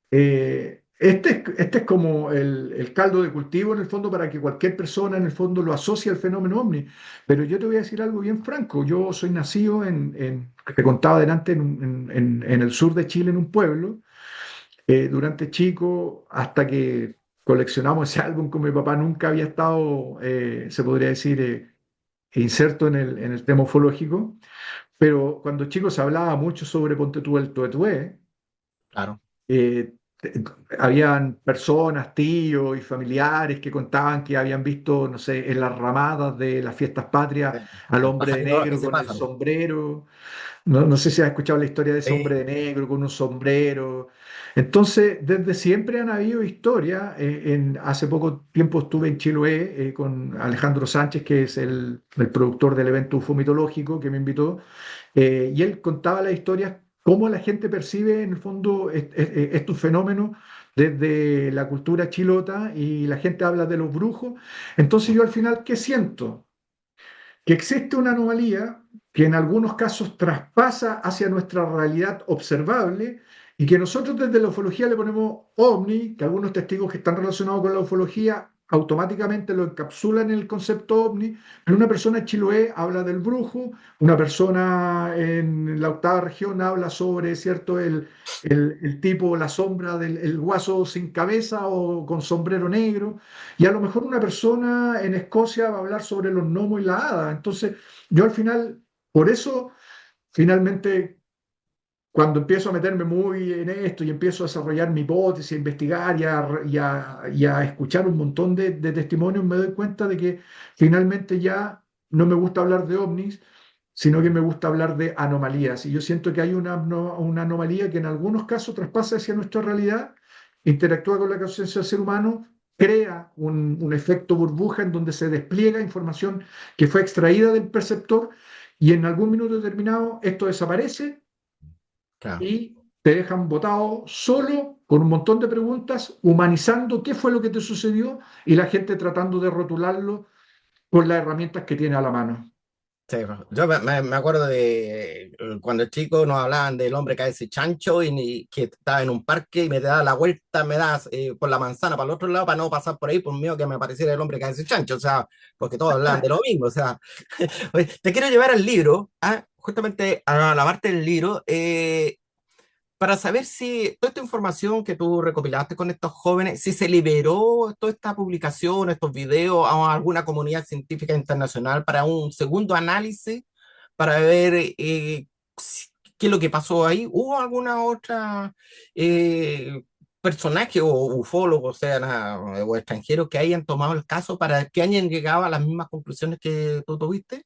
este es como el caldo de cultivo en el fondo para que cualquier persona en el fondo lo asocie al fenómeno ovni. Pero yo te voy a decir algo bien franco. Yo soy nacido que te contaba delante, en el sur de Chile, en un pueblo. Durante chico, hasta que coleccionamos ese álbum con mi papá, nunca había estado, se podría decir, inserto en el tema ufológico. Pero cuando chico se hablaba mucho sobre, ponte tú, el tuetué. claro. eh, Habían personas, tíos y familiares que contaban que habían visto, no sé, en las ramadas de las fiestas patrias al El hombre de pajarito, negro ese con el pájaro. sombrero. No sé si has escuchado la historia de ese hombre de negro con un sombrero. Entonces, desde siempre han habido historias. Hace poco tiempo estuve en Chiloé con Alejandro Sánchez, que es el productor del evento UFO mitológico que me invitó, y él contaba las historias, cómo la gente percibe en el fondo estos fenómenos desde la cultura chilota, y la gente habla de los brujos. Entonces yo al final, ¿qué siento? Que existe una anomalía que en algunos casos traspasa hacia nuestra realidad observable, y que nosotros desde la ufología le ponemos ovni, que algunos testigos que están relacionados con la ufología automáticamente lo encapsulan en el concepto ovni, pero una persona en Chiloé habla del brujo, una persona en la octava región habla sobre, ¿cierto?, el tipo, la sombra del el guaso sin cabeza o con sombrero negro. Y a lo mejor una persona en Escocia va a hablar sobre los gnomos y la hada. Entonces, yo al final, por eso, finalmente, cuando empiezo a meterme muy en esto y empiezo a desarrollar mi hipótesis, a investigar y a escuchar un montón de testimonios, me doy cuenta de que finalmente ya no me gusta hablar de ovnis, sino que me gusta hablar de anomalías. Y yo siento que hay una anomalía que en algunos casos traspasa hacia nuestra realidad, interactúa con la conciencia del ser humano, crea un efecto burbuja en donde se despliega información que fue extraída del perceptor, y en algún minuto determinado esto desaparece, claro. y te dejan botado solo con un montón de preguntas, humanizando qué fue lo que te sucedió y la gente tratando de rotularlo con las herramientas que tiene a la mano. Sí, yo me acuerdo de cuando chico nos hablaban del hombre que ese chancho que estaba en un parque y me daba la vuelta, me das por la manzana para el otro lado para no pasar por ahí por miedo que me apareciera el hombre que ese chancho, o sea, porque todos hablaban de lo mismo, o sea, oye, te quiero llevar al libro, justamente a la parte del libro, para saber si toda esta información que tú recopilaste con estos jóvenes, si se liberó toda esta publicación, estos videos a alguna comunidad científica internacional para un segundo análisis, para ver qué es lo que pasó ahí. ¿Hubo alguna otra eh, personaje o ufólogo, o sea, o extranjero, que hayan tomado el caso para que hayan llegado a las mismas conclusiones que tú tuviste?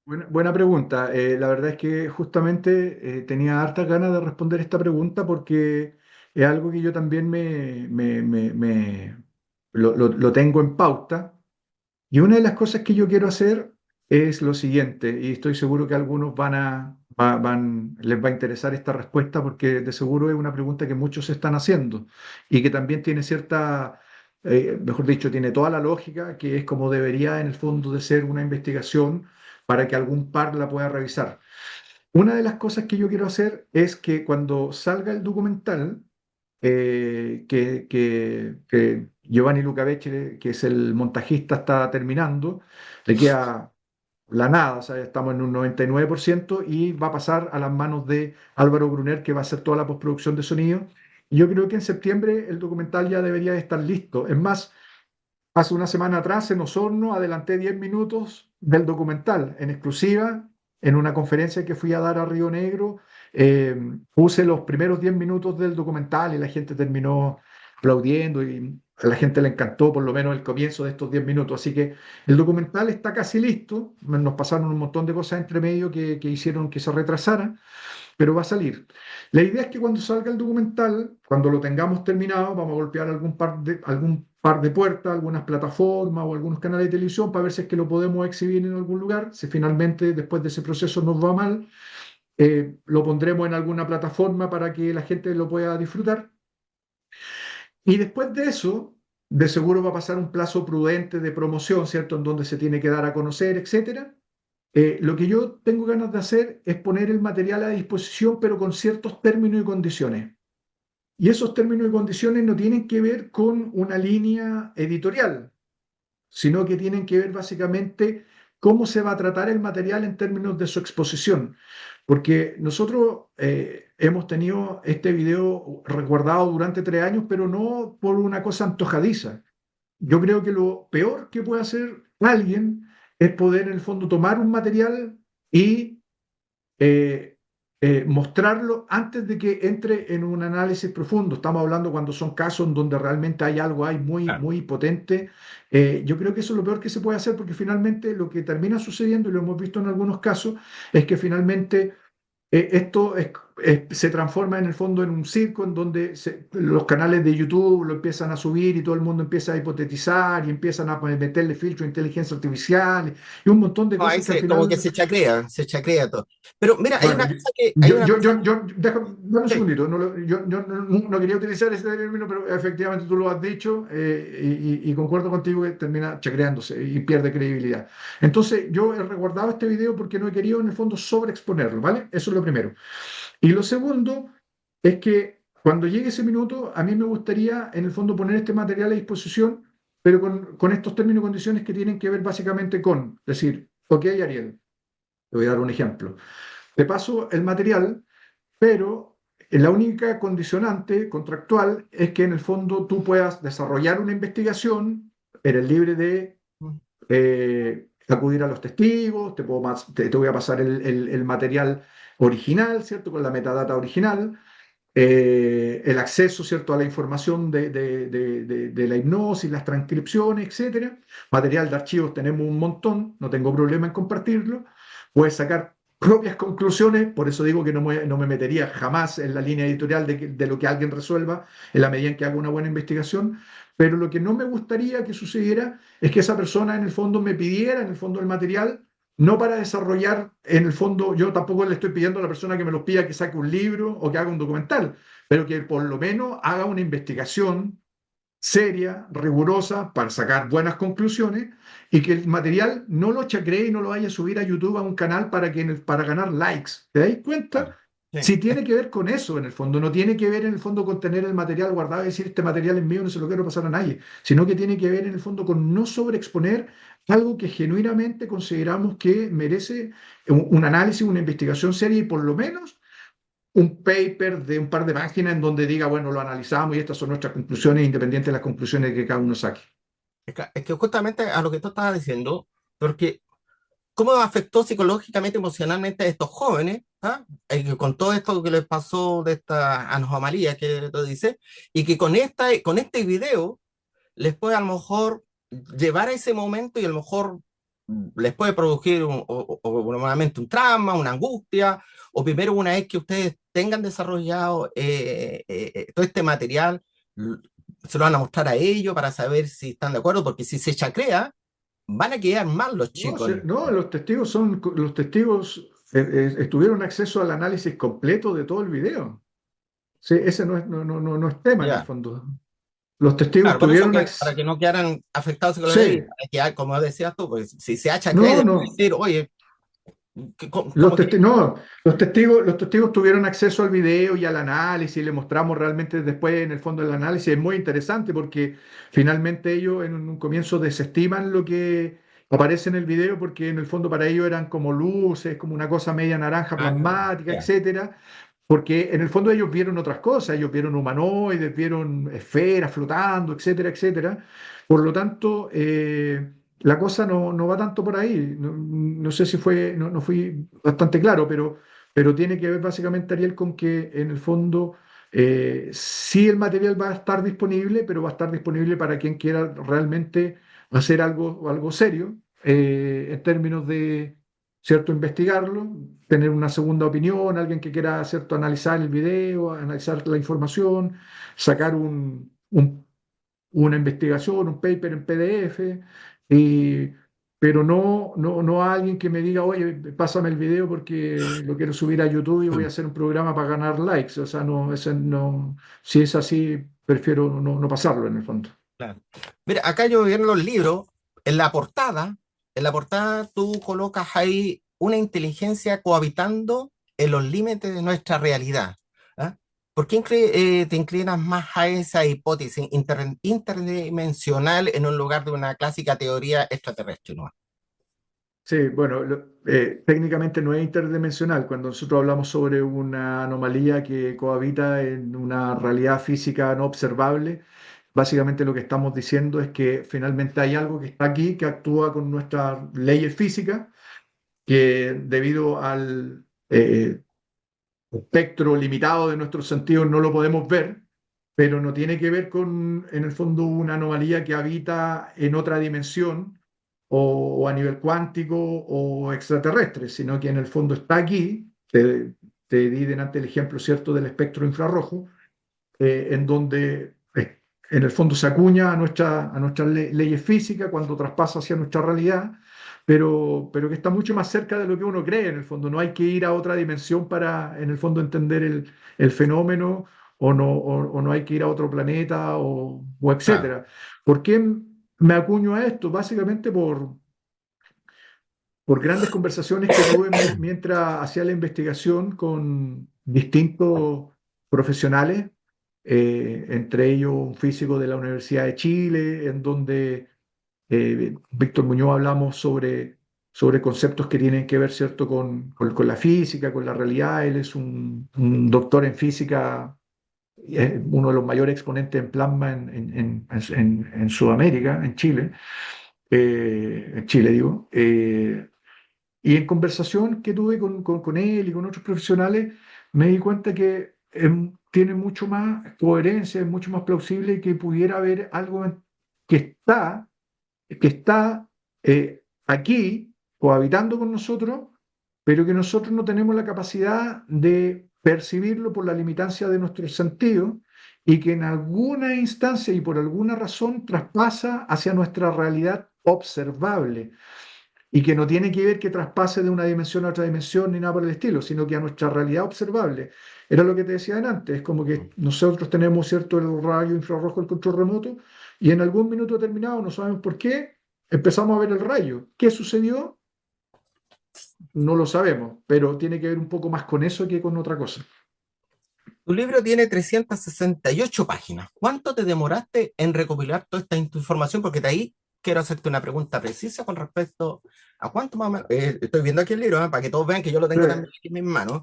Buena pregunta. La verdad es que justamente tenía hartas ganas de responder esta pregunta porque es algo que yo también lo tengo en pauta. Y una de las cosas que yo quiero hacer es lo siguiente, y estoy seguro que a algunos les va a interesar esta respuesta porque de seguro es una pregunta que muchos se están haciendo y que también tiene cierta, mejor dicho, tiene toda la lógica, que es como debería en el fondo de ser una investigación para que algún par la pueda revisar. Una de las cosas que yo quiero hacer es que cuando salga el documental, que Giovanni Luca Becci, que es el montajista, está terminando, le queda la nada, o sea, estamos en un 99% y va a pasar a las manos de Álvaro Brunner, que va a hacer toda la postproducción de sonido. Y yo creo que en septiembre el documental ya debería estar listo. Es más, hace una semana atrás en Osorno adelanté 10 minutos del documental en exclusiva en una conferencia que fui a dar a Río Negro. eh, Puse los primeros 10 minutos del documental y la gente terminó aplaudiendo y a la gente le encantó por lo menos el comienzo de estos 10 minutos. Así que el documental está casi listo. Nos pasaron un montón de cosas entre medio que hicieron que se retrasara, pero va a salir. La idea es que cuando salga el documental, cuando lo tengamos terminado, vamos a golpear algún par de puertas, algunas plataformas o algunos canales de televisión para ver si es que lo podemos exhibir en algún lugar. Si finalmente después de ese proceso nos va mal, lo pondremos en alguna plataforma para que la gente lo pueda disfrutar. Y después de eso, de seguro va a pasar un plazo prudente de promoción, ¿cierto? En donde se tiene que dar a conocer, etcétera. Lo que yo tengo ganas de hacer es poner el material a disposición, pero con ciertos términos y condiciones. Y esos términos y condiciones no tienen que ver con una línea editorial, sino que tienen que ver básicamente cómo se va a tratar el material en términos de su exposición. Porque nosotros hemos tenido este video resguardado durante 3 años, pero no por una cosa antojadiza. Yo creo que lo peor que puede hacer alguien es poder en el fondo tomar un material y eh, mostrarlo antes de que entre en un análisis profundo. Estamos hablando cuando son casos en donde realmente hay algo ahí muy, Claro. muy potente. Yo creo que eso es lo peor que se puede hacer porque finalmente lo que termina sucediendo, y lo hemos visto en algunos casos, es que finalmente se transforma en el fondo en un circo en donde los canales de YouTube lo empiezan a subir y todo el mundo empieza a hipotetizar y empiezan a meterle filtro de inteligencia artificial y un montón de No, ahí cosas que al como que final. se chacrea todo. Pero mira, hay Bueno, una cosa que, hay una cosa, dame un sí, segundito, yo no quería utilizar ese término, pero efectivamente tú lo has dicho y concuerdo contigo que termina chacreándose y pierde credibilidad. Entonces, yo he resguardado este video porque no he querido en el fondo sobreexponerlo, ¿vale? Eso es lo primero. Y lo segundo es que cuando llegue ese minuto, a mí me gustaría en el fondo poner este material a disposición, pero con estos términos y condiciones que tienen que ver básicamente con decir, ok, Ariel, te voy a dar un ejemplo. Te paso el material, pero la única condicionante contractual es que en el fondo tú puedas desarrollar una investigación, eres libre de acudir a los testigos, te voy a pasar el material original, ¿cierto? Con la metadata original, el acceso, ¿cierto? A la información de la hipnosis, las transcripciones, etcétera. Material de archivos tenemos un montón, no tengo problema en compartirlo. Puedes sacar propias conclusiones, por eso digo que no me metería jamás en la línea editorial de lo que alguien resuelva en la medida en que haga una buena investigación, pero lo que no me gustaría que sucediera es que esa persona en el fondo me pidiera en el fondo el material no para desarrollar, en el fondo, yo tampoco le estoy pidiendo a la persona que me los pida que saque un libro o que haga un documental, pero que por lo menos haga una investigación seria, rigurosa, para sacar buenas conclusiones y que el material no lo chacree y no lo vaya a subir a YouTube a un canal para ganar likes. ¿Te dais cuenta? Claro. Sí. Si tiene que ver con eso en el fondo, no tiene que ver en el fondo con tener el material guardado y decir este material es mío, no se lo quiero pasar a nadie, sino que tiene que ver en el fondo con no sobreexponer algo que genuinamente consideramos que merece un análisis, una investigación seria y por lo menos un paper de un par de páginas en donde diga, bueno, lo analizamos y estas son nuestras conclusiones, independientes de las conclusiones que cada uno saque. Es que justamente a lo que tú estabas diciendo, porque cómo afectó psicológicamente, emocionalmente a estos jóvenes, ¿ah? Que con todo esto que les pasó de esta anomalía que tú dices, y que con este video les puede a lo mejor llevar a ese momento y a lo mejor les puede producir nuevamente un trauma, una angustia, o primero una vez que ustedes tengan desarrollado todo este material, l- se lo van a mostrar a ellos para saber si están de acuerdo, porque si se chacrea, van a quedar mal los No, chicos. no, los testigos tuvieron acceso al análisis completo de todo el video. Sí, ese no es tema en el Ya. fondo. Los testigos Claro, por eso tuvieron que para acceso. que no quedaran afectados psicológicamente, y Sí, para que, como decías tú, pues si se hacha creer, no, después no. decir, oye, ¿cómo que? No, los testigos tuvieron acceso al video y al análisis, y le mostramos realmente después en el fondo del análisis. Es muy interesante porque finalmente ellos en un comienzo desestiman lo que aparece en el video porque en el fondo para ellos eran como luces, como una cosa media naranja Ah, claro, plasmática, ya, etcétera. Porque en el fondo ellos vieron otras cosas, ellos vieron humanoides, vieron esferas flotando, etcétera, etcétera. Por lo tanto, la cosa no va tanto por ahí. No sé si no fui bastante claro, pero tiene que ver básicamente, Ariel, con que en el fondo sí el material va a estar disponible, pero va a estar disponible para quien quiera realmente hacer algo serio en términos de, ¿cierto?, investigarlo, tener una segunda opinión, alguien que quiera, ¿cierto?, analizar el video, analizar la información, sacar una investigación, un paper en PDF, y- pero no a alguien que me diga, oye, pásame el video porque lo quiero subir a YouTube y voy a hacer un programa para ganar likes. O sea, no, ese no, si es así, prefiero no pasarlo en el fondo. claro. Mira, acá yo vi en los libros, en la portada, en la portada tú colocas ahí una inteligencia cohabitando en los límites de nuestra realidad. ¿Ah? ¿Por qué te inclinas más a esa hipótesis interdimensional en un lugar de una clásica teoría extraterrestre, ¿no? Sí, bueno, técnicamente no es interdimensional. Cuando nosotros hablamos sobre una anomalía que cohabita en una realidad física no observable, básicamente lo que estamos diciendo es que finalmente hay algo que está aquí, que actúa con nuestras leyes físicas, que debido al espectro limitado de nuestros sentidos no lo podemos ver, pero no tiene que ver con, en el fondo, una anomalía que habita en otra dimensión o a nivel cuántico o extraterrestre, sino que en el fondo está aquí. Te di delante el ejemplo, ¿cierto?, del espectro infrarrojo, en donde en el fondo se acuña a nuestras leyes físicas cuando traspasa hacia nuestra realidad, pero que está mucho más cerca de lo que uno cree en el fondo. No hay que ir a otra dimensión para, en el fondo, entender el fenómeno o no hay que ir a otro planeta o Claro, etcétera. ¿Por qué me acuño a esto? Básicamente por grandes conversaciones que tuve mientras hacía la investigación con distintos profesionales, entre ellos un físico de la Universidad de Chile, en donde Víctor Muñoz hablamos sobre conceptos que tienen que ver, ¿cierto?, con la física, con la realidad. Él es un doctor en física, uno de los mayores exponentes en plasma en Sudamérica, en Chile digo. Y en conversación que tuve con él y con otros profesionales, me di cuenta que tiene mucho más coherencia, es mucho más plausible que pudiera haber algo que está, que está aquí cohabitando con nosotros, pero que nosotros no tenemos la capacidad de percibirlo por la limitancia de nuestros sentidos y que en alguna instancia y por alguna razón traspasa hacia nuestra realidad observable. y que no tiene que ver que traspase de una dimensión a otra dimensión ni nada por el estilo, sino que a nuestra realidad observable. Era lo que te decía antes, es como que nosotros tenemos, ¿cierto?, el rayo infrarrojo, el control remoto, y en algún minuto determinado, no sabemos por qué, empezamos a ver el rayo. ¿Qué sucedió? No lo sabemos, pero tiene que ver un poco más con eso que con otra cosa. Tu libro tiene 368 páginas. ¿Cuánto te demoraste en recopilar toda esta información? Porque de ahí quiero hacerte una pregunta precisa con respecto a cuánto más o menos. Estoy viendo aquí el libro, para que todos vean que yo lo Sí, tengo también aquí en mis manos.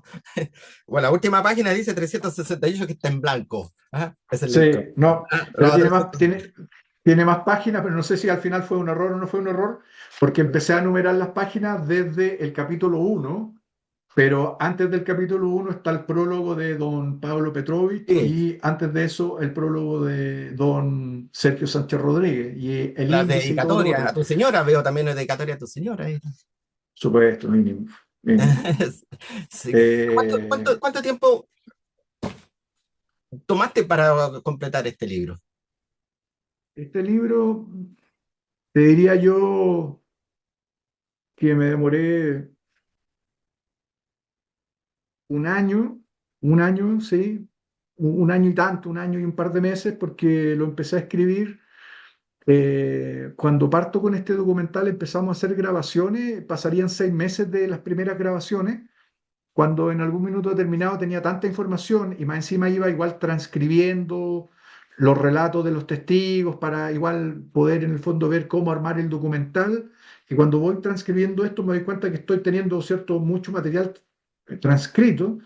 Bueno, la última página dice 368 que está en blanco. Esa es la sí, introducción. no, pero Los 300. tiene más páginas, pero no sé si al final fue un error o no fue un error, porque empecé a numerar las páginas desde el capítulo uno. Pero antes del capítulo uno está el prólogo de don Pablo Petrovich Sí, y antes de eso el prólogo de don Sergio Sánchez Rodríguez y el la índice y todo lo dedicatoria a otro. tu señora, veo también una dedicatoria a tu señora. Ahí. Supuesto, mínimo, mínimo. Sí. Eh, ¿Cuánto tiempo tomaste para completar este libro? este libro, te diría yo que me demoré un año, un año, sí, un año y tanto, un año y un par de meses, porque lo empecé a escribir. Cuando parto con este documental empezamos a hacer grabaciones, pasarían 6 meses de las primeras grabaciones, cuando en algún minuto determinado tenía tanta información y más encima iba igual transcribiendo los relatos de los testigos para igual poder en el fondo ver cómo armar el documental. Y cuando voy transcribiendo esto me doy cuenta que estoy teniendo cierto mucho material transcrito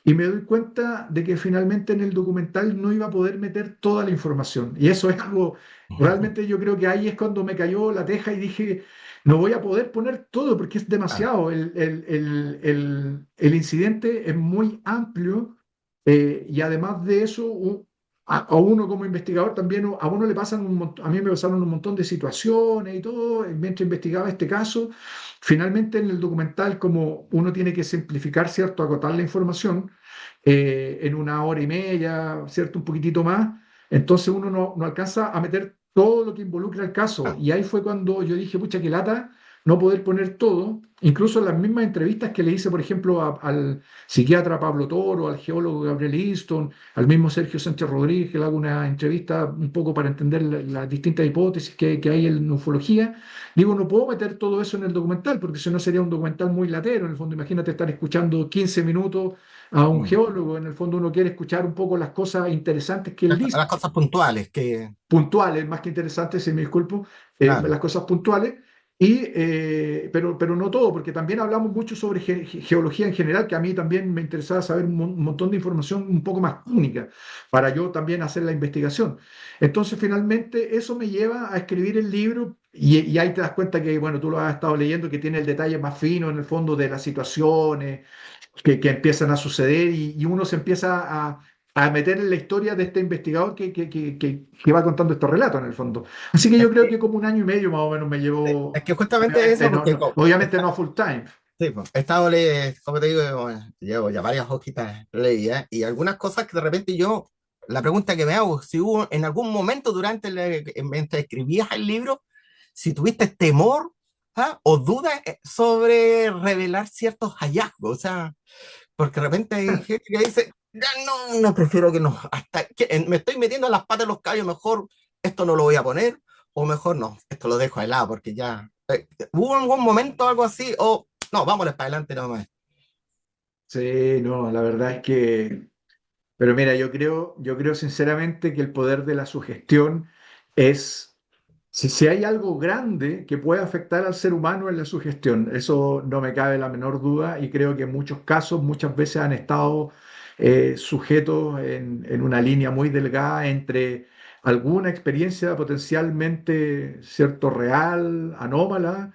y me doy cuenta de que finalmente en el documental no iba a poder meter toda la información. Y eso es algo, realmente yo creo que ahí es cuando me cayó la teja y dije, no voy a poder poner todo porque es Ah, demasiado. El incidente es muy amplio y además de eso, a uno como investigador también, a uno le pasan a mí me pasaron un montón de situaciones y todo mientras investigaba este caso. Finalmente en el documental, como uno tiene que simplificar, ¿cierto? Acotar la información en una hora y media, ¿cierto? Un poquitito más. Entonces uno no alcanza a meter todo lo que involucra el caso. ah. Y ahí fue cuando yo dije, pucha, qué lata no poder poner todo, incluso en las mismas entrevistas que le hice, por ejemplo, al psiquiatra Pablo Toro, al geólogo Gabriel Easton, al mismo Sergio Sánchez Rodríguez, que le hago una entrevista un poco para entender las distintas hipótesis que hay en ufología. Digo, no puedo meter todo eso en el documental, porque si no sería un documental muy latero. En el fondo, imagínate estar escuchando 15 minutos a un Mm. geólogo. En el fondo uno quiere escuchar un poco las cosas interesantes que él dice, Las cosas puntuales que, puntuales, más que interesantes, si me disculpo, claro. las cosas puntuales. Pero no todo, porque también hablamos mucho sobre geología en general, que a mí también me interesaba saber un montón de información un poco más técnica, para yo también hacer la investigación. Entonces, finalmente, eso me lleva a escribir el libro y ahí te das cuenta que, bueno, tú lo has estado leyendo, que tiene el detalle más fino en el fondo de las situaciones que empiezan a suceder y uno se empieza a meter en la historia de este investigador que va contando estos relatos en el fondo. Así que Es yo creo que, que como un año y medio más o menos me es llevó, que justamente obviamente eso, no, porque obviamente no full time. sí, pues, he estado, como te digo, bueno, llevo ya varias hojitas leídas y algunas cosas que de repente yo, la pregunta que me hago, si hubo en algún momento durante, mientras escribías el libro, si tuviste temor, o dudas sobre revelar ciertos hallazgos, o sea, porque de repente hay gente que dice, ya no, no, prefiero que no, hasta que me estoy metiendo las patas de los caballos, mejor esto no lo voy a poner, o mejor no, esto lo dejo de lado, porque ya, ¿hubo algún momento algo así? O no, vámonos para adelante nomás. Sí, no, la verdad es que, pero mira, yo creo sinceramente que el poder de la sugestión es, si hay algo grande que puede afectar al ser humano es la sugestión. Eso no me cabe la menor duda y creo que en muchos casos muchas veces han estado sujetos en una línea muy delgada entre alguna experiencia potencialmente, cierto, real, anómala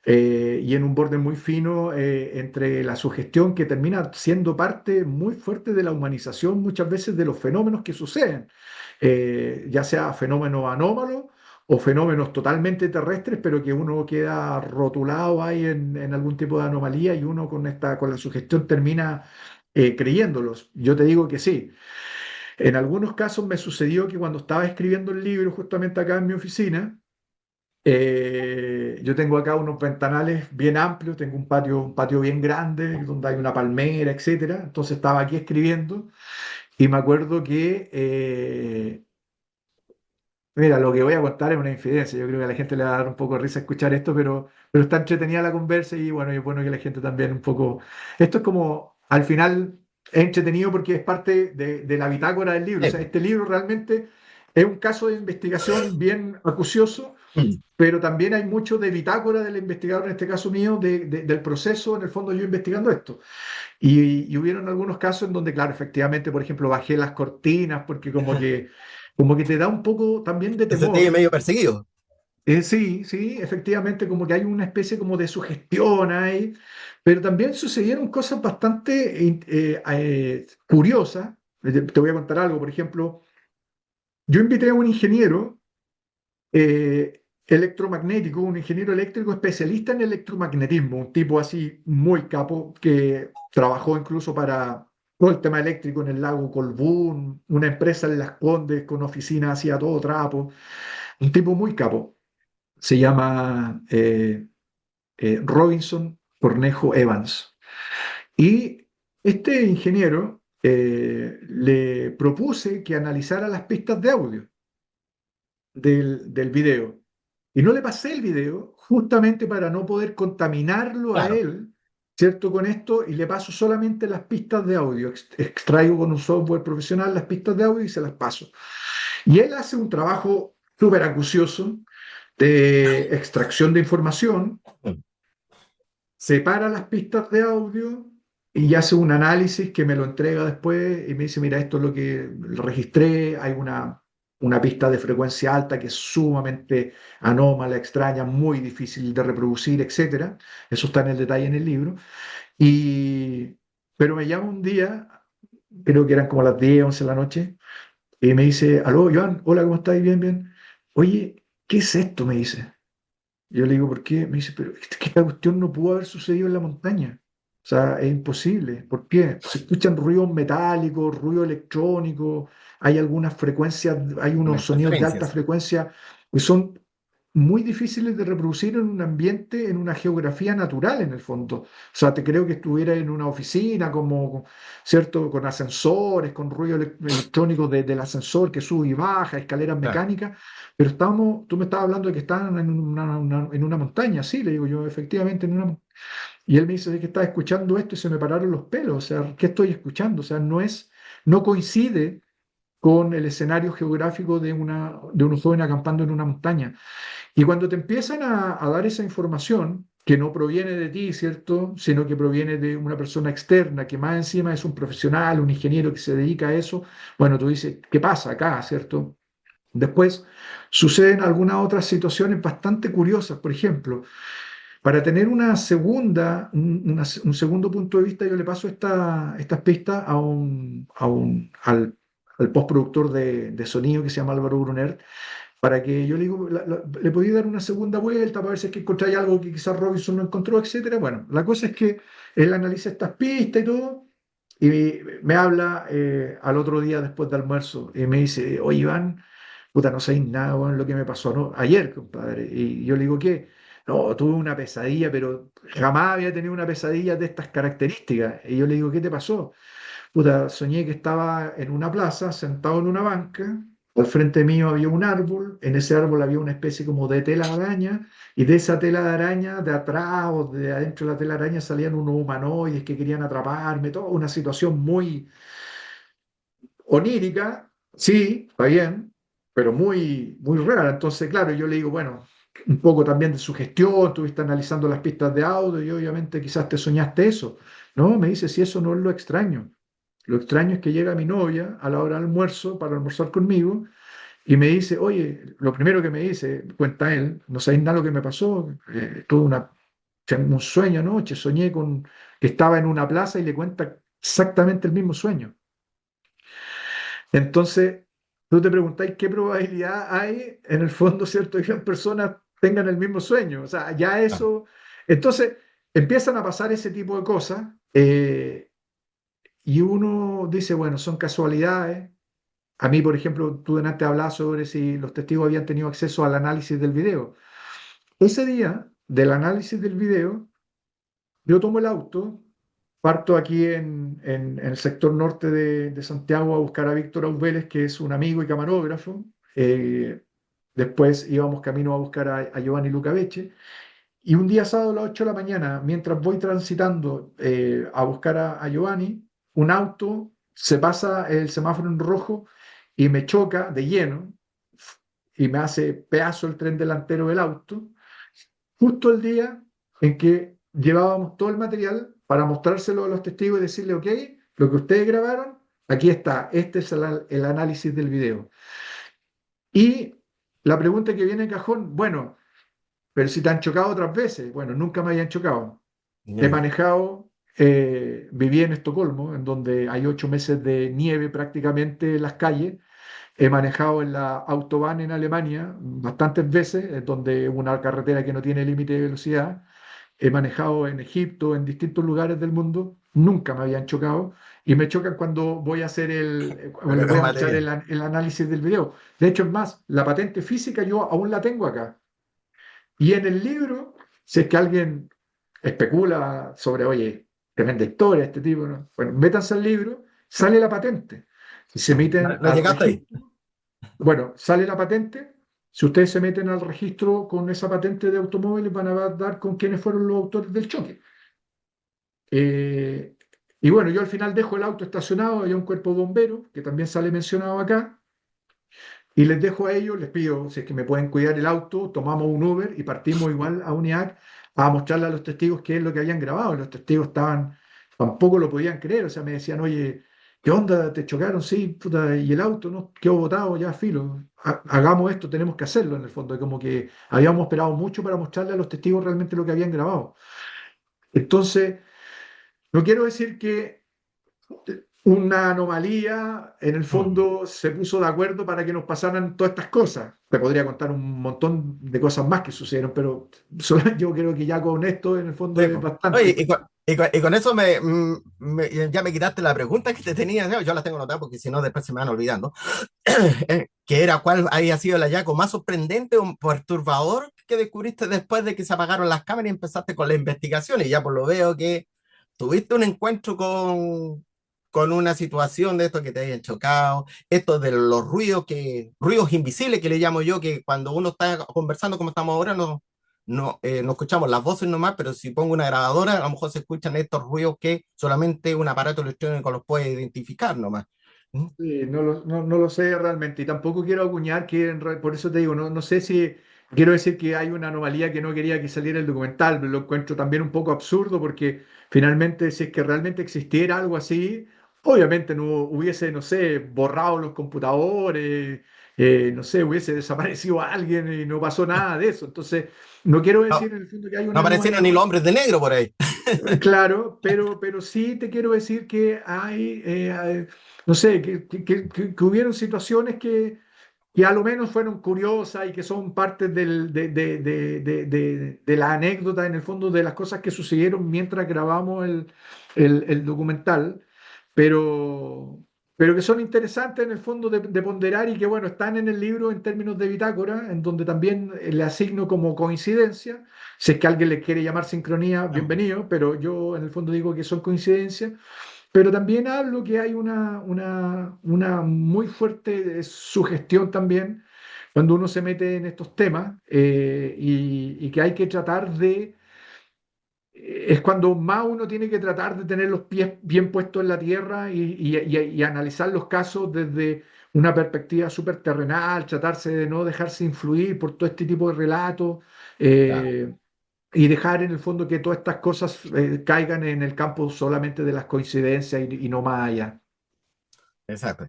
y en un borde muy fino entre la sugestión que termina siendo parte muy fuerte de la humanización muchas veces de los fenómenos que suceden, ya sea fenómenos anómalos o fenómenos totalmente terrestres, pero que uno queda rotulado ahí en algún tipo de anomalía y uno con la sugestión termina creyéndolos. Yo te digo que sí. En algunos casos me sucedió que cuando estaba escribiendo el libro justamente acá en mi oficina, Yo tengo acá unos ventanales bien amplios, tengo un patio bien grande donde hay una palmera, etcétera. Entonces estaba aquí escribiendo y me acuerdo que mira, lo que voy a contar es una infidencia. Yo creo que a la gente le va a dar un poco de risa escuchar esto, pero está entretenida la conversa y bueno, y es bueno que la gente también un poco... Esto es como, al final, es entretenido porque es parte de la bitácora del libro. O sea, Sí. este libro realmente es un caso de investigación bien acucioso, Mm. pero también hay mucho de bitácora del investigador, en este caso mío, del proceso, en el fondo yo investigando esto. Y hubieron algunos casos en donde, claro, efectivamente, por ejemplo, bajé las cortinas porque como que te da un poco también de Te sentí temor. medio perseguido. Sí, sí, efectivamente, como que hay una especie como de sugestión ahí, pero también sucedieron cosas bastante curiosas. Te voy a contar algo, por ejemplo, yo invité a un ingeniero electromagnético, un ingeniero eléctrico especialista en electromagnetismo, un tipo así muy capo que trabajó incluso para todo el tema eléctrico en el lago Colbún, una empresa en Las Condes con oficina hacia todo trapo, un tipo muy capo. Se llama Robinson Cornejo Evans. Y este ingeniero le propuse que analizara las pistas de audio del video. Y no le pasé el video justamente para no poder contaminarlo a Claro. él, ¿cierto? Con esto, y le paso solamente las pistas de audio. Extraigo con un software profesional las pistas de audio y se las paso. Y él hace un trabajo súper acucioso de extracción de información, Mm. separa las pistas de audio y hace un análisis que me lo entrega después y me dice, mira, esto es lo que registré, hay una pista de frecuencia alta que es sumamente anómala, extraña, muy difícil de reproducir, etcétera. Eso está en el detalle en el libro. Y, pero me llama un día, creo que eran como las 10 11 de la noche, y me dice, aló, Joan, hola, ¿cómo estás? Bien, bien. Oye, ¿qué es esto? Me dice. Yo le digo, ¿por qué? Me dice, pero es que esta cuestión no pudo haber sucedido en la montaña. O sea, es imposible. ¿Por qué? Se escuchan ruidos metálicos, ruido electrónico, hay algunas frecuencias, hay Una unos sonidos de alta interferencias. frecuencia que son muy difíciles de reproducir en un ambiente, en una geografía natural en el fondo. O sea, te creo que estuviera en una oficina como, ¿cierto? Con ascensores, con ruido electrónico del ascensor que sube y baja, escaleras Claro. mecánicas, pero tú me estabas hablando de que estaban en en una montaña, sí, le digo yo, efectivamente en una montaña. Y él me dice "Es que estaba escuchando esto y se me pararon los pelos, o sea, ¿qué estoy escuchando? O sea, no coincide con el escenario geográfico de un joven acampando en una montaña. Y cuando te empiezan a dar esa información, que no proviene de ti, ¿cierto? Sino que proviene de una persona externa, que más encima es un profesional, un ingeniero que se dedica a eso, bueno, tú dices, ¿qué pasa acá, ¿cierto? Después suceden algunas otras situaciones bastante curiosas. Por ejemplo, para tener un segundo punto de vista, yo le paso estas pistas al postproductor de sonido que se llama Álvaro Brunner, para que yo le digo, le podía dar una segunda vuelta para ver si es que encontráis algo que quizás Robinson no encontró, etcétera. Bueno, la cosa es que él analiza estas pistas y todo, y me habla al otro día después de almuerzo y me dice, oye, Iván, puta, no sabéis nada, weón, lo que me pasó ayer, compadre. Y yo le digo, ¿qué? No, tuve una pesadilla, pero jamás había tenido una pesadilla de estas características. Y yo le digo, ¿qué te pasó? Puta, soñé que estaba en una plaza, sentado en una banca, al frente mío había un árbol, en ese árbol había una especie como de tela de araña, y de esa tela de araña, de atrás o de adentro de la tela de araña salían unos humanoides que querían atraparme, toda una situación muy onírica, sí, está bien, pero muy, muy rara. Entonces, claro, yo le digo, bueno, un poco también de sugestión, estuviste analizando las pistas de audio y obviamente quizás te soñaste eso. No, me dice, si eso no es lo extraño. Lo extraño es que llega mi novia a la hora del almuerzo para almorzar conmigo y me dice, oye, lo primero que me dice, cuenta él, no sabéis nada lo que me pasó, tuve un sueño anoche, soñé con que estaba en una plaza y le cuenta exactamente el mismo sueño. Entonces, tú te preguntáis qué probabilidad hay, en el fondo, ¿cierto?, de que las personas tengan el mismo sueño. O sea, ya Claro. eso. Entonces, empiezan a pasar ese tipo de cosas y uno dice, bueno, son casualidades. A mí, por ejemplo, tú delante hablabas sobre si los testigos habían tenido acceso al análisis del video. Ese día del análisis del video, yo tomo el auto, parto aquí en el sector norte de Santiago a buscar a Víctor Aubeles, que es un amigo y camarógrafo. Después íbamos camino a buscar a Giovanni Lucaveche. Y un día sábado a las 8 de la mañana, mientras voy transitando a buscar a Giovanni, un auto se pasa el semáforo en rojo y me choca de lleno y me hace pedazo el tren delantero del auto, justo el día en que llevábamos todo el material para mostrárselo a los testigos y decirle, ok, lo que ustedes grabaron, aquí está, este es el análisis del video. Y la pregunta que viene en cajón, bueno, pero si te han chocado otras veces, bueno, nunca me habían chocado. He Ya. manejado, viví en Estocolmo, en donde hay 8 meses de nieve prácticamente en las calles. He manejado en la Autobahn en Alemania bastantes veces, donde es una carretera que no tiene límite de velocidad. He manejado en Egipto, en distintos lugares del mundo, nunca me habían chocado y me chocan cuando voy a hacer o Pero les es voy a mostrar material. el análisis del video. De hecho, es más, la patente física yo aún la tengo acá. Y en el libro, si es que alguien especula sobre, oye, tremenda historia este tipo, ¿no? Bueno, métanse al libro, sale la patente. Si se No, meten no al llegaste ahí. registro, bueno, sale la patente. Si ustedes se meten al registro con esa patente de automóviles, van a dar con quiénes fueron los autores del choque. Eh, y bueno, yo al final dejo el auto estacionado, hay un cuerpo bombero, que también sale mencionado acá, y les dejo a ellos, les pido si es que me pueden cuidar el auto, tomamos un Uber y partimos igual a UNIAC a mostrarle a los testigos qué es lo que habían grabado. Los testigos estaban, tampoco lo podían creer, o sea, me decían, oye, ¿qué onda? ¿Te chocaron? Sí, puta, y el auto, ¿no? Quedó botado, ya filo. Hagamos esto, tenemos que hacerlo en el fondo. Como que habíamos esperado mucho para mostrarle a los testigos realmente lo que habían grabado. Entonces, no quiero decir que una anomalía, en el Mm. fondo se puso de acuerdo para que nos pasaran todas estas cosas. Te podría contar un montón de cosas más que sucedieron, pero yo creo que ya con esto, en el fondo, Sí, es po. Oye, bastante. y con eso ya me quitaste la pregunta que te tenía. Yo la tengo anotada porque si no, después se me van olvidando. Que era cuál había sido el hallazgo más sorprendente o perturbador que descubriste después de que se apagaron las cámaras y empezaste con la investigación. Y ya por lo veo que tuviste un encuentro con una situación de esto que te hayan chocado, esto de los ruidos invisibles que le llamo yo, que cuando uno está conversando como estamos ahora, no escuchamos las voces nomás, pero si pongo una grabadora, a lo mejor se escuchan estos ruidos que solamente un aparato electrónico los puede identificar nomás. ¿Mm? Sí, no lo sé realmente y tampoco quiero acuñar que, por eso te digo, no sé si quiero decir que hay una anomalía que no quería que saliera el documental, pero lo encuentro también un poco absurdo porque finalmente si es que realmente existiera algo así, obviamente no hubiese, no sé, borrado los computadores, no sé, hubiese desaparecido alguien y no pasó nada de eso. Entonces, no quiero No, decir en el fondo que hay no una aparecieron anomalía. ni los hombres de negro por ahí. Claro, pero sí te quiero decir que no sé, que hubieron situaciones que a lo menos fueron curiosas y que son parte de la anécdota, en el fondo, de las cosas que sucedieron mientras grabamos el documental, pero, pero que son interesantes en el fondo de ponderar y que, bueno, están en el libro en términos de bitácora, en donde también le asigno como coincidencia. Si es que alguien le quiere llamar sincronía, bienvenido, pero yo en el fondo digo que son coincidencias. Pero también hablo que hay una muy fuerte sugestión también cuando uno se mete en estos temas y que hay que tratar es cuando más uno tiene que tratar de tener los pies bien puestos en la tierra y analizar los casos desde una perspectiva súper terrenal, tratarse de no dejarse influir por todo este tipo de relatos. Claro, eh, y dejar en el fondo que todas estas cosas caigan en el campo solamente de las coincidencias y no más allá. exacto.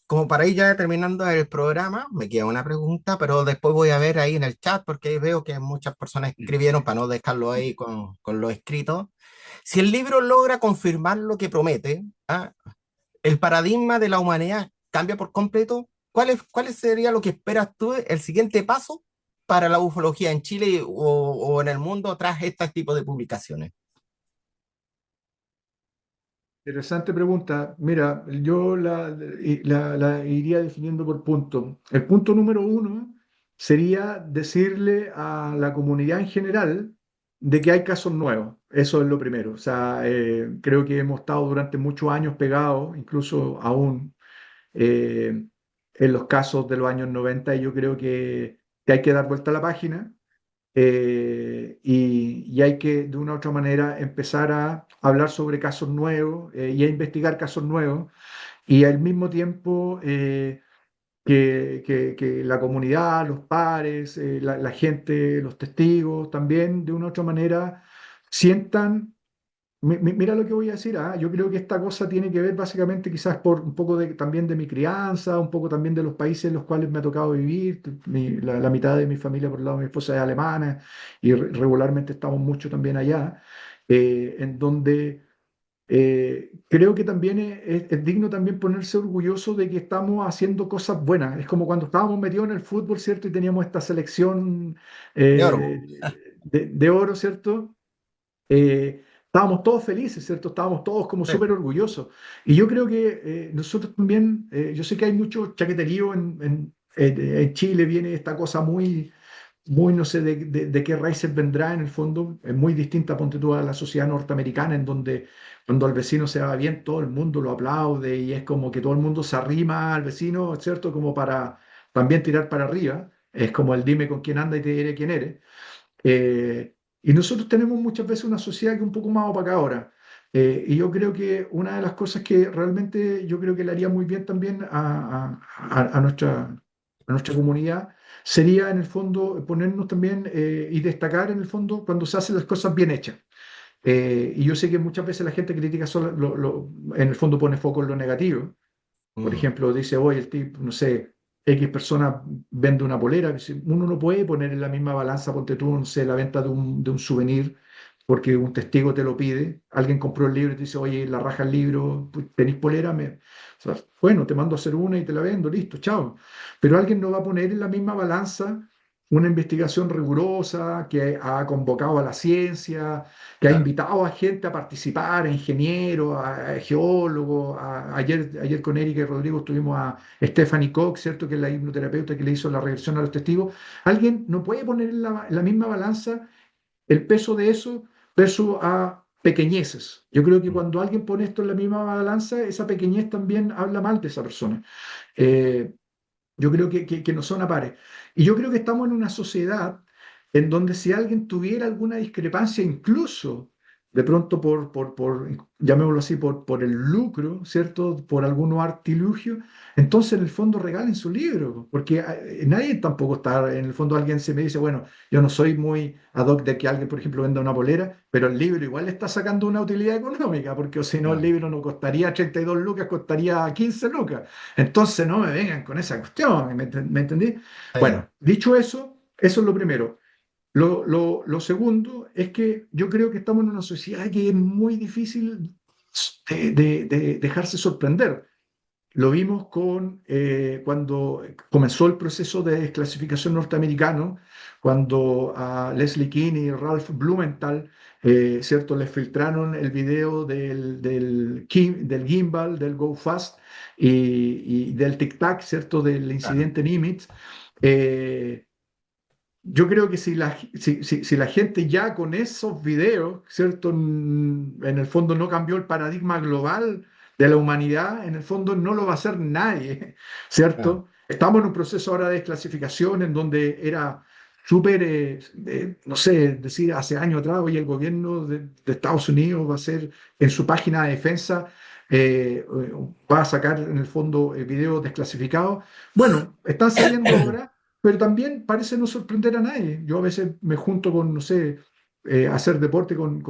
Como para ir ya terminando el programa, me queda una pregunta, pero después voy a ver ahí en el chat porque veo que muchas personas escribieron para no dejarlo ahí con lo escrito. Si el libro logra confirmar lo que promete, ¿ah? El paradigma de la humanidad cambia por completo. ¿Cuál sería lo que esperas tú, el siguiente paso para la ufología en Chile o en el mundo tras este tipo de publicaciones? Interesante pregunta. Mira, yo la iría definiendo por punto. El punto número uno sería decirle a la comunidad en general de que hay casos nuevos. Eso es lo primero. O sea, creo que hemos estado durante muchos años pegados, incluso aún eh, en los casos de los años 90, y yo creo que hay que dar vuelta a la página y hay que, de una u otra manera, empezar a hablar sobre casos nuevos y a investigar casos nuevos, y al mismo tiempo que la comunidad, los pares, la gente, los testigos, también, de una u otra manera, sientan. Mira lo que voy a decir, yo creo que esta cosa tiene que ver básicamente quizás por un poco también de mi crianza, un poco también de los países en los cuales me ha tocado vivir. La mitad de mi familia por el lado de mi esposa es alemana y regularmente estamos mucho también allá, en donde creo que también es digno también ponerse orgulloso de que estamos haciendo cosas buenas. Es como cuando estábamos metidos en el fútbol, ¿cierto? Y teníamos esta selección de oro. eh, de oro, ¿cierto? Estábamos todos felices, ¿cierto? Estábamos todos como Sí. súper orgullosos. Y yo creo que nosotros también, yo sé que hay mucho chaqueterío en Chile, viene esta cosa muy, no sé de qué raíces vendrá en el fondo, es muy distinta, ponte tú, a la sociedad norteamericana, en donde cuando al vecino se va bien, todo el mundo lo aplaude y es como que todo el mundo se arrima al vecino, ¿cierto? Como para también tirar para arriba. Es como el dime con quién anda y te diré quién eres. Y nosotros tenemos muchas veces una sociedad que es un poco más opacadora. Y yo creo que una de las cosas que realmente yo creo que le haría muy bien también a nuestra comunidad sería en el fondo ponernos también y destacar en el fondo cuando se hacen las cosas bien hechas. Y yo sé que muchas veces la gente critica solo en el fondo pone foco en lo negativo. Por Mm, ejemplo, dice, oye, el tipo, no sé, X persona vende una polera. Dice, uno no puede poner en la misma balanza, ponte tú, no sé, la venta de un souvenir, porque un testigo te lo pide. Alguien compró el libro y te dice, oye, la raja el libro, pues, ¿tenés polera? O sea, bueno, te mando a hacer una y te la vendo, listo, chao. Pero alguien no va a poner en la misma balanza una investigación rigurosa que ha convocado a la ciencia, que ha claro. invitado a gente a participar, a ingenieros, a geólogos. Ayer con Erika y Rodrigo estuvimos a Stephanie Cox, ¿cierto? Que es la hipnoterapeuta que le hizo la regresión a los testigos. Alguien no puede poner en la misma balanza el peso de eso versus a pequeñeces. Yo creo que Mm, cuando alguien pone esto en la misma balanza, esa pequeñez también habla mal de esa persona. Eh, yo creo que no son a pares. Y yo creo que estamos en una sociedad en donde si alguien tuviera alguna discrepancia, incluso de pronto llamémoslo así, por el lucro, ¿cierto? Por algunos artilugios, entonces en el fondo regalen su libro, porque nadie tampoco está, en el fondo alguien se me dice, bueno, yo no soy muy ad hoc de que alguien, por ejemplo, venda una polera, pero el libro igual le está sacando una utilidad económica, porque o si no el claro. libro no costaría 32 lucas, costaría 15 lucas. Entonces no me vengan con esa cuestión, ¿me entendí? Sí. Bueno, dicho eso es lo primero. Lo segundo es que yo creo que estamos en una sociedad que es muy difícil de dejarse sorprender. Lo vimos cuando comenzó el proceso de desclasificación norteamericano, cuando a Leslie King y Ralph Blumenthal, ¿cierto?, les filtraron el video del gimbal, del Go Fast y del Tic Tac, ¿cierto?, del Claro. incidente Nimitz. Eh, yo creo que si la gente ya con esos videos, ¿cierto? En el fondo no cambió el paradigma global de la humanidad, en el fondo no lo va a hacer nadie, Claro. ¿cierto? Estamos en un proceso ahora de desclasificación en donde era súper, no sé, decir hace años atrás, hoy el gobierno de Estados Unidos va a hacer en su página de defensa, va a sacar en el fondo videos desclasificados. Bueno, están saliendo ahora, pero también parece no sorprender a nadie. Yo a veces me junto con, no sé, hacer deporte con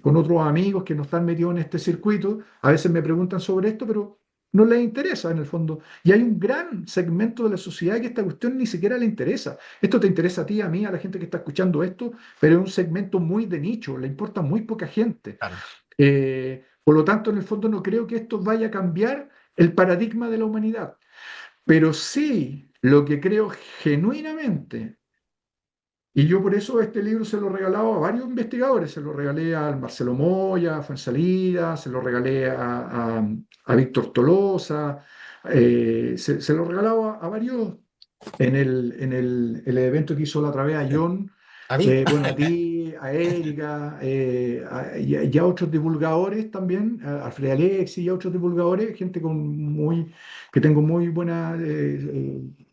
otros amigos que no están metidos en este circuito. A veces me preguntan sobre esto, pero no les interesa en el fondo. Y hay un gran segmento de la sociedad que esta cuestión ni siquiera le interesa. Esto te interesa a ti, a mí, a la gente que está escuchando esto, pero es un segmento muy de nicho, le importa muy poca gente. Claro. Por lo tanto, en el fondo no creo que esto vaya a cambiar el paradigma de la humanidad. Pero sí, lo que creo genuinamente, y yo por eso este libro se lo he regalado a varios investigadores, se lo regalé al Marcelo Moya, a Fuenzalida, se lo regalé a Víctor Tolosa, se lo he regalado a varios en el evento que hizo la otra vez a John, A mí, bueno, a ti, a Erika, y a otros divulgadores también, a Alfred Alexis y a otros divulgadores, gente que tengo muy buena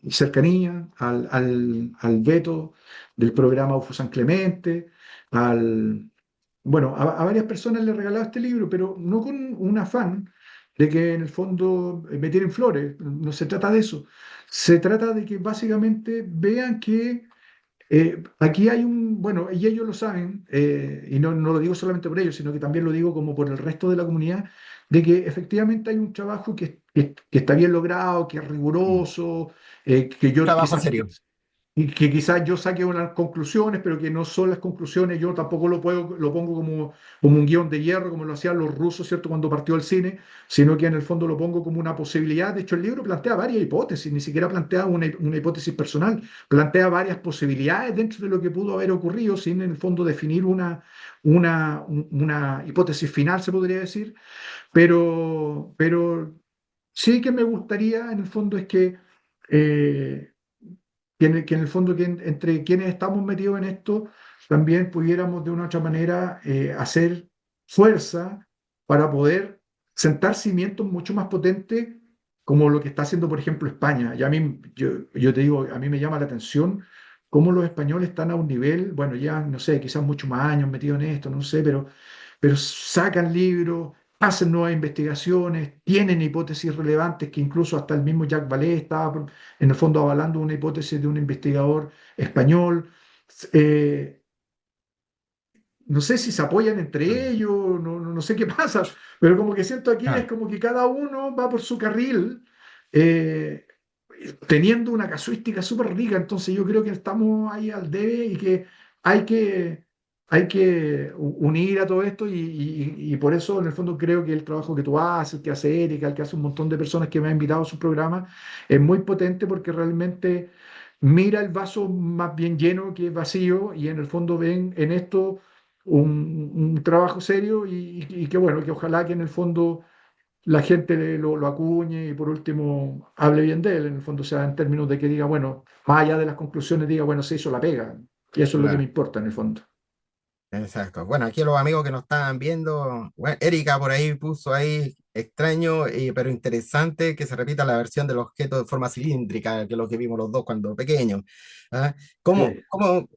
cercanía, al Beto del programa UFO San Clemente, bueno, a varias personas le he regalado este libro, pero no con un afán de que en el fondo me tiren flores, no se trata de eso. Se trata de que básicamente vean que aquí hay bueno, y ellos lo saben, y no lo digo solamente por ellos, sino que también lo digo como por el resto de la comunidad, de que efectivamente hay un trabajo que está bien logrado, que es riguroso, que yo trabajo quizás serio. y que quizás yo saque unas conclusiones, pero que no son las conclusiones, yo tampoco lo pongo como un guión de hierro, como lo hacían los rusos, ¿cierto?, cuando partió el cine, sino que en el fondo lo pongo como una posibilidad. De hecho, el libro plantea varias hipótesis, ni siquiera plantea una hipótesis personal, plantea varias posibilidades dentro de lo que pudo haber ocurrido, sin en el fondo definir una hipótesis final, se podría decir, pero sí que me gustaría, en el fondo, es eh, que en el fondo entre quienes estamos metidos en esto también pudiéramos de una u otra manera hacer fuerza para poder sentar cimientos mucho más potentes como lo que está haciendo, por ejemplo, España. Y yo te digo, a mí me llama la atención cómo los españoles están a un nivel, bueno, ya no sé, quizás muchos más años metidos en esto, no sé, pero sacan libros, hacen nuevas investigaciones, tienen hipótesis relevantes que incluso hasta el mismo Jacques Vallée estaba en el fondo avalando una hipótesis de un investigador español. Eh, no sé si se apoyan entre ellos, no sé qué pasa, pero como que siento aquí es Ah, como que cada uno va por su carril, eh, teniendo una casuística súper rica. Entonces yo creo que estamos ahí al debe y que hay que, hay que unir a todo esto y por eso en el fondo creo que el trabajo que tú haces, el que hace Erika, el que hace un montón de personas que me han invitado a su programa, es muy potente porque realmente mira el vaso más bien lleno que vacío y en el fondo ven en esto un trabajo serio y que bueno, que ojalá que en el fondo la gente lo acuñe y por último hable bien de él, en el fondo, o sea, en términos de que diga, bueno, más allá de las conclusiones, diga, bueno, se hizo la pega. Y eso es lo que me claro. importa en el fondo. Exacto. Bueno, aquí los amigos que nos estaban viendo, bueno, Erika por ahí puso ahí extraño, pero interesante que se repita la versión del objeto de forma cilíndrica, que es lo que vimos los dos cuando pequeños. ¿Ah? ¿Cómo, Sí, cómo,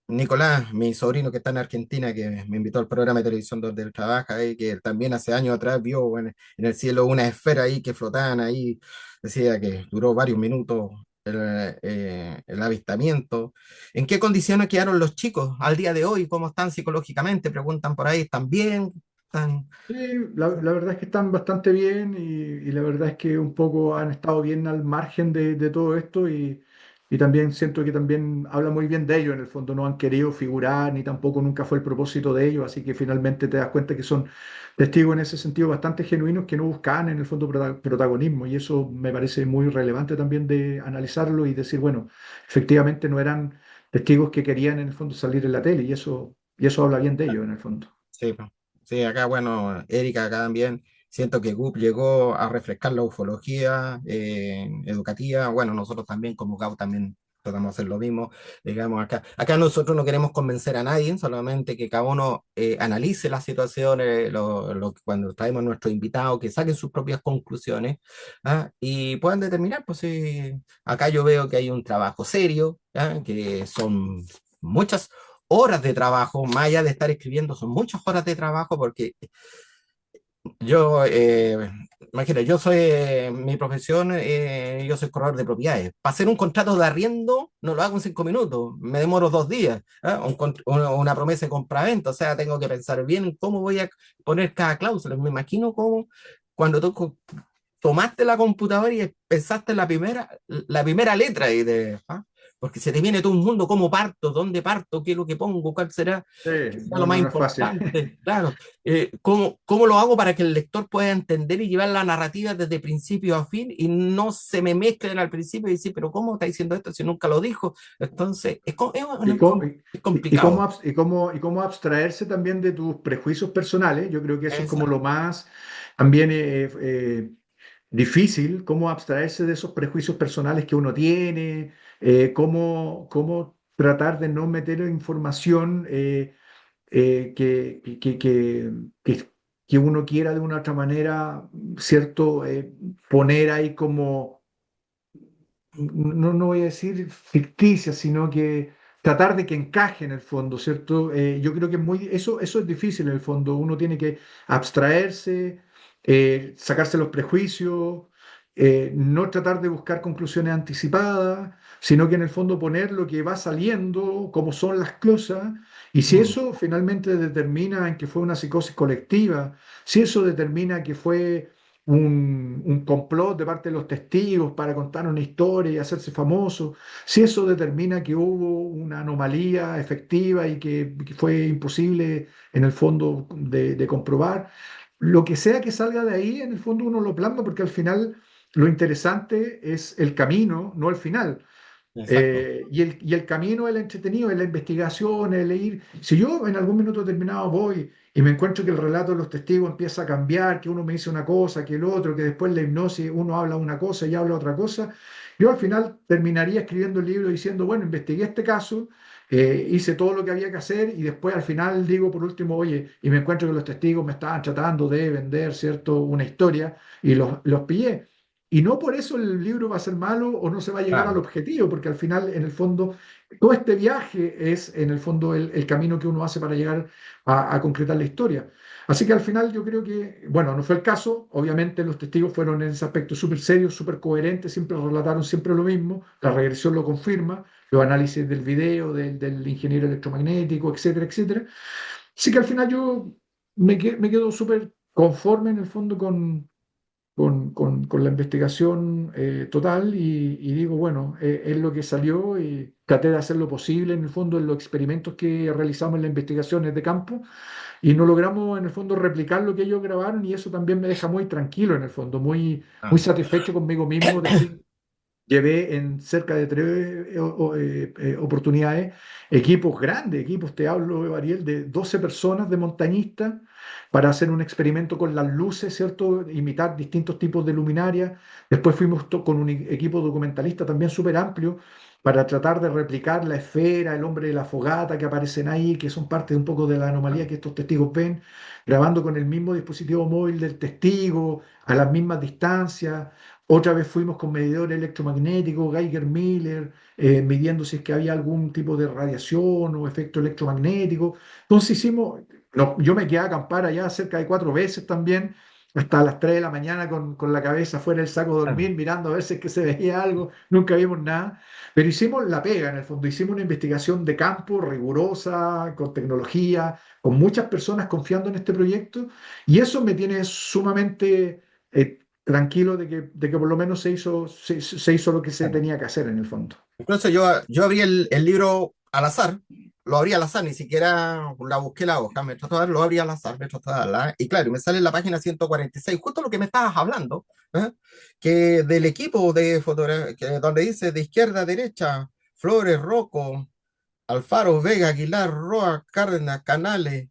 Nicolás, mi sobrino que está en Argentina, que me invitó al programa de televisión donde él trabaja, y que también hace años atrás vio en el cielo una esfera ahí que flotaban ahí, decía que duró varios minutos el avistamiento. ¿En qué condiciones quedaron los chicos al día de hoy? ¿Cómo están psicológicamente? Preguntan por ahí, ¿están bien? ¿Están... sí, la verdad es que están bastante bien y la verdad es que un poco han estado bien al margen de todo esto y también siento que también habla muy bien de ellos. En el fondo no han querido figurar ni tampoco nunca fue el propósito de ellos, así que finalmente te das cuenta que son testigos en ese sentido bastante genuinos que no buscaban en el fondo protagonismo y eso me parece muy relevante también de analizarlo y decir, bueno, efectivamente no eran testigos que querían en el fondo salir en la tele y eso habla bien de ellos en el fondo. Sí, po. Sí, acá, bueno, Erika, acá también. Siento que GUP llegó a refrescar la ufología educativa. Bueno, nosotros también, como GAU, también tratamos de hacer lo mismo. Digamos, acá nosotros no queremos convencer a nadie, solamente que cada uno analice las situaciones, cuando traemos a nuestros invitados, que saquen sus propias conclusiones, ¿ah? Y puedan determinar, pues si acá yo veo que hay un trabajo serio, ¿ah? Que son muchas horas de trabajo, más allá de estar escribiendo, son muchas horas de trabajo porque yo, imagínate, yo soy, mi profesión, yo soy corredor de propiedades. Para hacer un contrato de arriendo, no lo hago en 5 minutos, me demoro 2 días. ¿Ah? Una promesa de compraventa, o sea, tengo que pensar bien en cómo voy a poner cada cláusula. Me imagino cómo cuando tú tomaste la computadora y pensaste en la primera letra y ¿ah? Porque se te viene todo un mundo, ¿cómo parto? ¿Dónde parto? ¿Qué es lo que pongo? ¿Cuál será? Sí, ¿Qué será lo no, más no, no es fácil. importante? Claro. ¿Cómo lo hago para que el lector pueda entender y llevar la narrativa desde principio a fin y no se me mezclen al principio y decir, pero ¿cómo está diciendo esto si nunca lo dijo? Entonces, Y cómo, es y cómo, complicado. y cómo abstraerse también de tus prejuicios personales. Yo creo que eso es como Exacto. lo más también difícil, cómo abstraerse de esos prejuicios personales que uno tiene, cómo tratar de no meter información eh, que, que, que, que, que- que uno quiera de una otra manera, ¿cierto? Poner ahí como no voy a decir ficticia, sino que tratar de que encaje en el fondo, ¿cierto? Yo creo que eso es difícil en el fondo. Uno tiene que abstraerse, sacarse los prejuicios, no tratar de buscar conclusiones anticipadas, sino que en el fondo poner lo que va saliendo, cómo son las cosas, y si Mm, eso finalmente determina en que fue una psicosis colectiva, si eso determina que fue un complot de parte de los testigos para contar una historia y hacerse famoso, si eso determina que hubo una anomalía efectiva y que fue imposible en el fondo de comprobar, lo que sea que salga de ahí, en el fondo uno lo plasma porque al final lo interesante es el camino, no el final. exacto. Y el camino, el entretenido, es la investigación, el ir. Si yo en algún minuto determinado voy y me encuentro que el relato de los testigos empieza a cambiar, que uno me dice una cosa, que el otro, que después la hipnosis uno habla una cosa y habla otra cosa, yo al final terminaría escribiendo el libro diciendo, bueno, investigué este caso, hice todo lo que había que hacer y después al final digo por último, oye, y me encuentro que los testigos me estaban tratando de vender, ¿cierto?, una historia y los pillé. Y no por eso el libro va a ser malo o no se va a llegar al Claro. objetivo, porque al final, en el fondo, todo este viaje es, en el fondo, el camino que uno hace para llegar a concretar la historia. Así que al final yo creo que, bueno, no fue el caso. Obviamente los testigos fueron en ese aspecto súper serios, súper coherentes, siempre relataron siempre lo mismo. La regresión lo confirma, los análisis del video, del ingeniero electromagnético, etcétera, etcétera. Así que al final yo me quedo súper conforme en el fondo con la investigación total y digo, bueno, es lo que salió y traté de hacer lo posible en el fondo en los experimentos que realizamos en las investigaciones de campo y no logramos en el fondo replicar lo que ellos grabaron y eso también me deja muy tranquilo en el fondo, muy Ah, satisfecho conmigo mismo de que llevé en cerca de tres oportunidades equipos grandes, equipos, te hablo, Ariel, de 12 personas de montañistas para hacer un experimento con las luces, ¿cierto? Imitar distintos tipos de luminarias. Después fuimos con un equipo documentalista también súper amplio para tratar de replicar la esfera, el hombre de la fogata que aparecen ahí, que son parte de un poco de la anomalía que estos testigos ven, grabando con el mismo dispositivo móvil del testigo, a las mismas distancias. Otra vez fuimos con medidor electromagnético, Geiger Miller, midiendo si es que había algún tipo de radiación o efecto electromagnético. Entonces hicimos, no, yo me quedé a acampar allá cerca de 4 veces también, hasta las 3 de la mañana con la cabeza fuera del saco de claro. dormir, mirando a ver si es que se veía algo, nunca vimos nada, pero hicimos la pega en el fondo, hicimos una investigación de campo rigurosa, con tecnología, con muchas personas confiando en este proyecto, y eso me tiene sumamente tranquilo de que por lo menos se hizo lo que se Claro. tenía que hacer en el fondo. Incluso yo abrí el libro al azar, lo abrí al azar, ni siquiera la busqué la hoja, me trató de dar, lo abrí al azar, me trató de darla, y claro, me sale en la página 146 justo lo que me estabas hablando, ¿eh? Que del equipo de fotografía, donde dice de izquierda a derecha, Flores, Rocco, Alfaro, Vega, Aguilar, Roa, Cárdenas, Canales,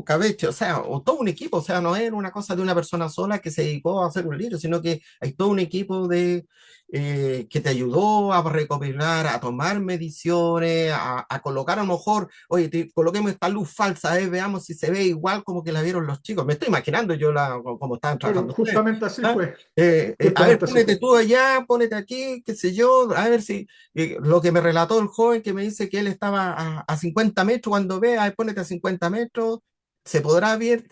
Cabeche, o sea, o todo un equipo, o sea, no era una cosa de una persona sola que se dedicó a hacer un libro, sino que hay todo un equipo que te ayudó a recopilar, a tomar mediciones, a colocar a lo mejor, oye, coloquemos esta luz falsa, veamos si se ve igual como que la vieron los chicos. Me estoy imaginando yo como estaban Claro, trabajando ustedes. justamente así ¿Ah? fue, A ver, justamente así pónete fue. tú allá, pónete aquí, qué sé yo, a ver si lo que me relató el joven que me dice que él estaba a 50 metros, cuando vea, a ponete a 50 metros, se podrá ver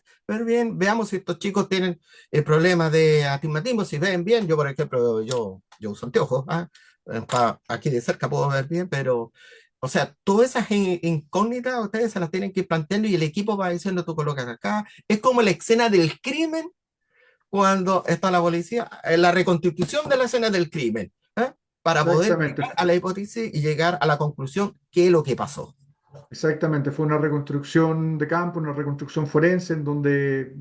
bien, veamos si estos chicos tienen problemas de astigmatismo, si ven bien, yo por ejemplo, yo uso anteojos, aquí de cerca puedo ver bien, pero, o sea, todas esas incógnitas ustedes se las tienen que ir planteando y el equipo va diciendo, tú colocas acá, es como la escena del crimen cuando está la policía, en la reconstitución de la escena del crimen, ¿eh? Para poder llegar Exactamente, a la hipótesis y llegar a la conclusión qué es lo que pasó. exactamente. Fue una reconstrucción de campo, una reconstrucción forense en donde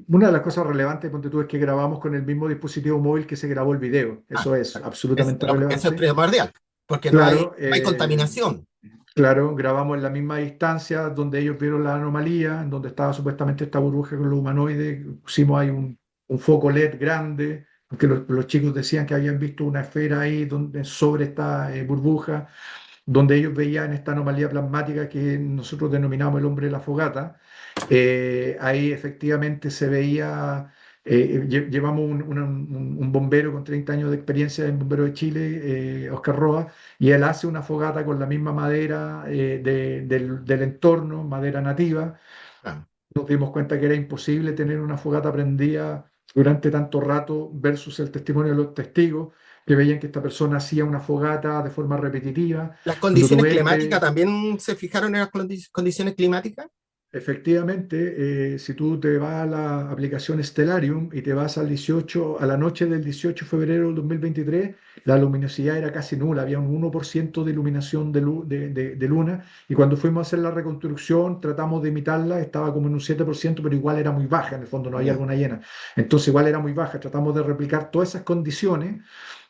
una de las cosas relevantes, ponte tú, es que grabamos con el mismo dispositivo móvil que se grabó el video. Eso es Exacto. absolutamente Eso es relevante. primordial, porque Claro, no hay contaminación. claro, grabamos en la misma distancia donde ellos vieron la anomalía, en donde estaba supuestamente esta burbuja con los humanoides. Pusimos ahí un foco LED grande, porque los chicos decían que habían visto una esfera ahí donde, sobre esta burbuja, donde ellos veían esta anomalía plasmática que nosotros denominamos el hombre de la fogata. Ahí efectivamente se veía, llevamos un bombero con 30 años de experiencia en Bombero de Chile, Oscar Roa, y él hace una fogata con la misma madera del entorno, madera nativa. Claro. Nos dimos cuenta que era imposible tener una fogata prendida durante tanto rato versus el testimonio de los testigos que veían que esta persona hacía una fogata de forma repetitiva. ¿Las Cuando tú condiciones ves climáticas también se fijaron en las condiciones climáticas? efectivamente, si tú te vas a la aplicación Stellarium y te vas al 18, a la noche del 18 de febrero del 2023, la luminosidad era casi nula, había un 1% de iluminación de luna, y cuando fuimos a hacer la reconstrucción tratamos de imitarla, estaba como en un 7%, pero igual era muy baja, en el fondo no había Ya. luna llena, entonces igual era muy baja, tratamos de replicar todas esas condiciones.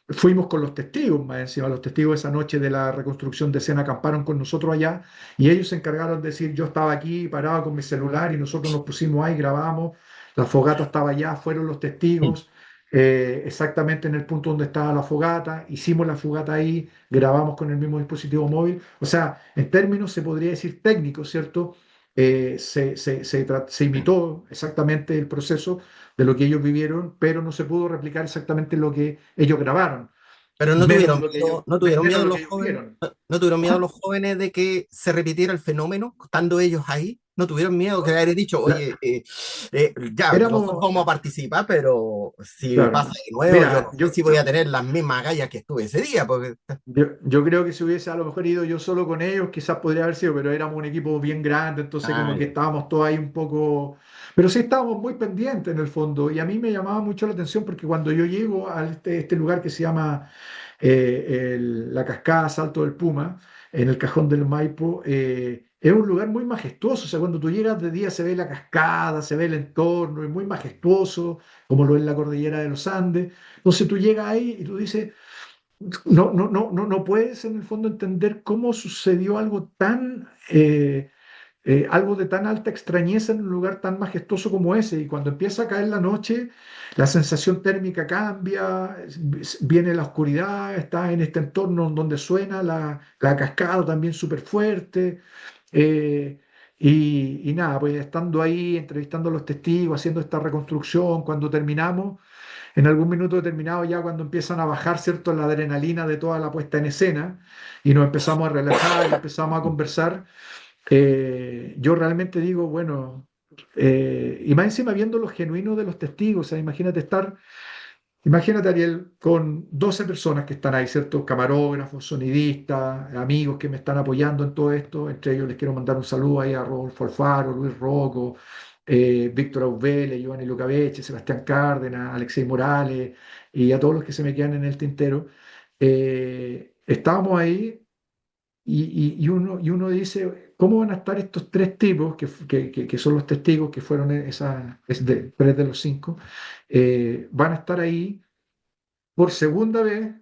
Fuimos con los testigos, más encima, los testigos esa noche de la reconstrucción de escena acamparon con nosotros allá y ellos se encargaron de decir, yo estaba aquí parado con mi celular y nosotros nos pusimos ahí, grabamos, la fogata estaba allá, fueron los testigos, exactamente en el punto donde estaba la fogata, hicimos la fogata ahí, grabamos con el mismo dispositivo móvil, o sea, en términos se podría decir técnicos, ¿cierto? Se imitó exactamente el proceso de lo que ellos vivieron, pero no se pudo replicar exactamente lo que ellos grabaron, Pero no menos tuvieron lo que ellos, miedo, no tuvieron menos miedo lo que los ellos jóvenes, vieron. no tuvieron miedo ¿Ah? los jóvenes de que se repitiera el fenómeno, estando ellos ahí. No tuvieron miedo que haber dicho, La- oye, ya, nosotros éramos, vamos a participar, pero si pasa claro, de nuevo, yo no mira, sé si voy a tener las mismas agallas que estuve ese día, porque, yo creo que si hubiese a lo mejor ido yo solo con ellos, quizás podría haber sido, pero éramos un equipo bien grande, entonces ah, como que ya, estábamos todos ahí un poco, pero sí estábamos muy pendientes en el fondo, y a mí me llamaba mucho la atención porque cuando yo llego a este lugar que se llama la cascada Salto del Puma, en el Cajón del Maipo, es un lugar muy majestuoso. O sea, cuando tú llegas de día se ve la cascada, se ve el entorno, es muy majestuoso, como lo es la cordillera de los Andes. Entonces tú llegas ahí y tú dices, no puedes en el fondo entender cómo sucedió algo de tan alta extrañeza en un lugar tan majestuoso como ese. Y cuando empieza a caer la noche, la sensación térmica cambia, viene la oscuridad, estás en este entorno donde suena la cascada también súper fuerte. eh, y nada, pues estando ahí, entrevistando a los testigos, haciendo esta reconstrucción, cuando terminamos, en algún minuto determinado ya cuando empiezan a bajar, ¿cierto?, la adrenalina de toda la puesta en escena y nos empezamos a relajar y empezamos a conversar, yo realmente digo, bueno, y más encima viendo lo genuino de los testigos, o sea, imagínate Ariel, con 12 personas que están ahí, ¿cierto? Camarógrafos, sonidistas, amigos que me están apoyando en todo esto, entre ellos les quiero mandar un saludo ahí a Rodolfo Alfaro, Luis Rocco, Víctor Auvele, Giovanni Lucabeche, Sebastián Cárdenas, Alexei Morales y a todos los que se me quedan en el tintero. Estábamos ahí y uno dice, ¿cómo van a estar estos tres tipos que son los testigos que fueron tres de los cinco? Van a estar ahí por segunda vez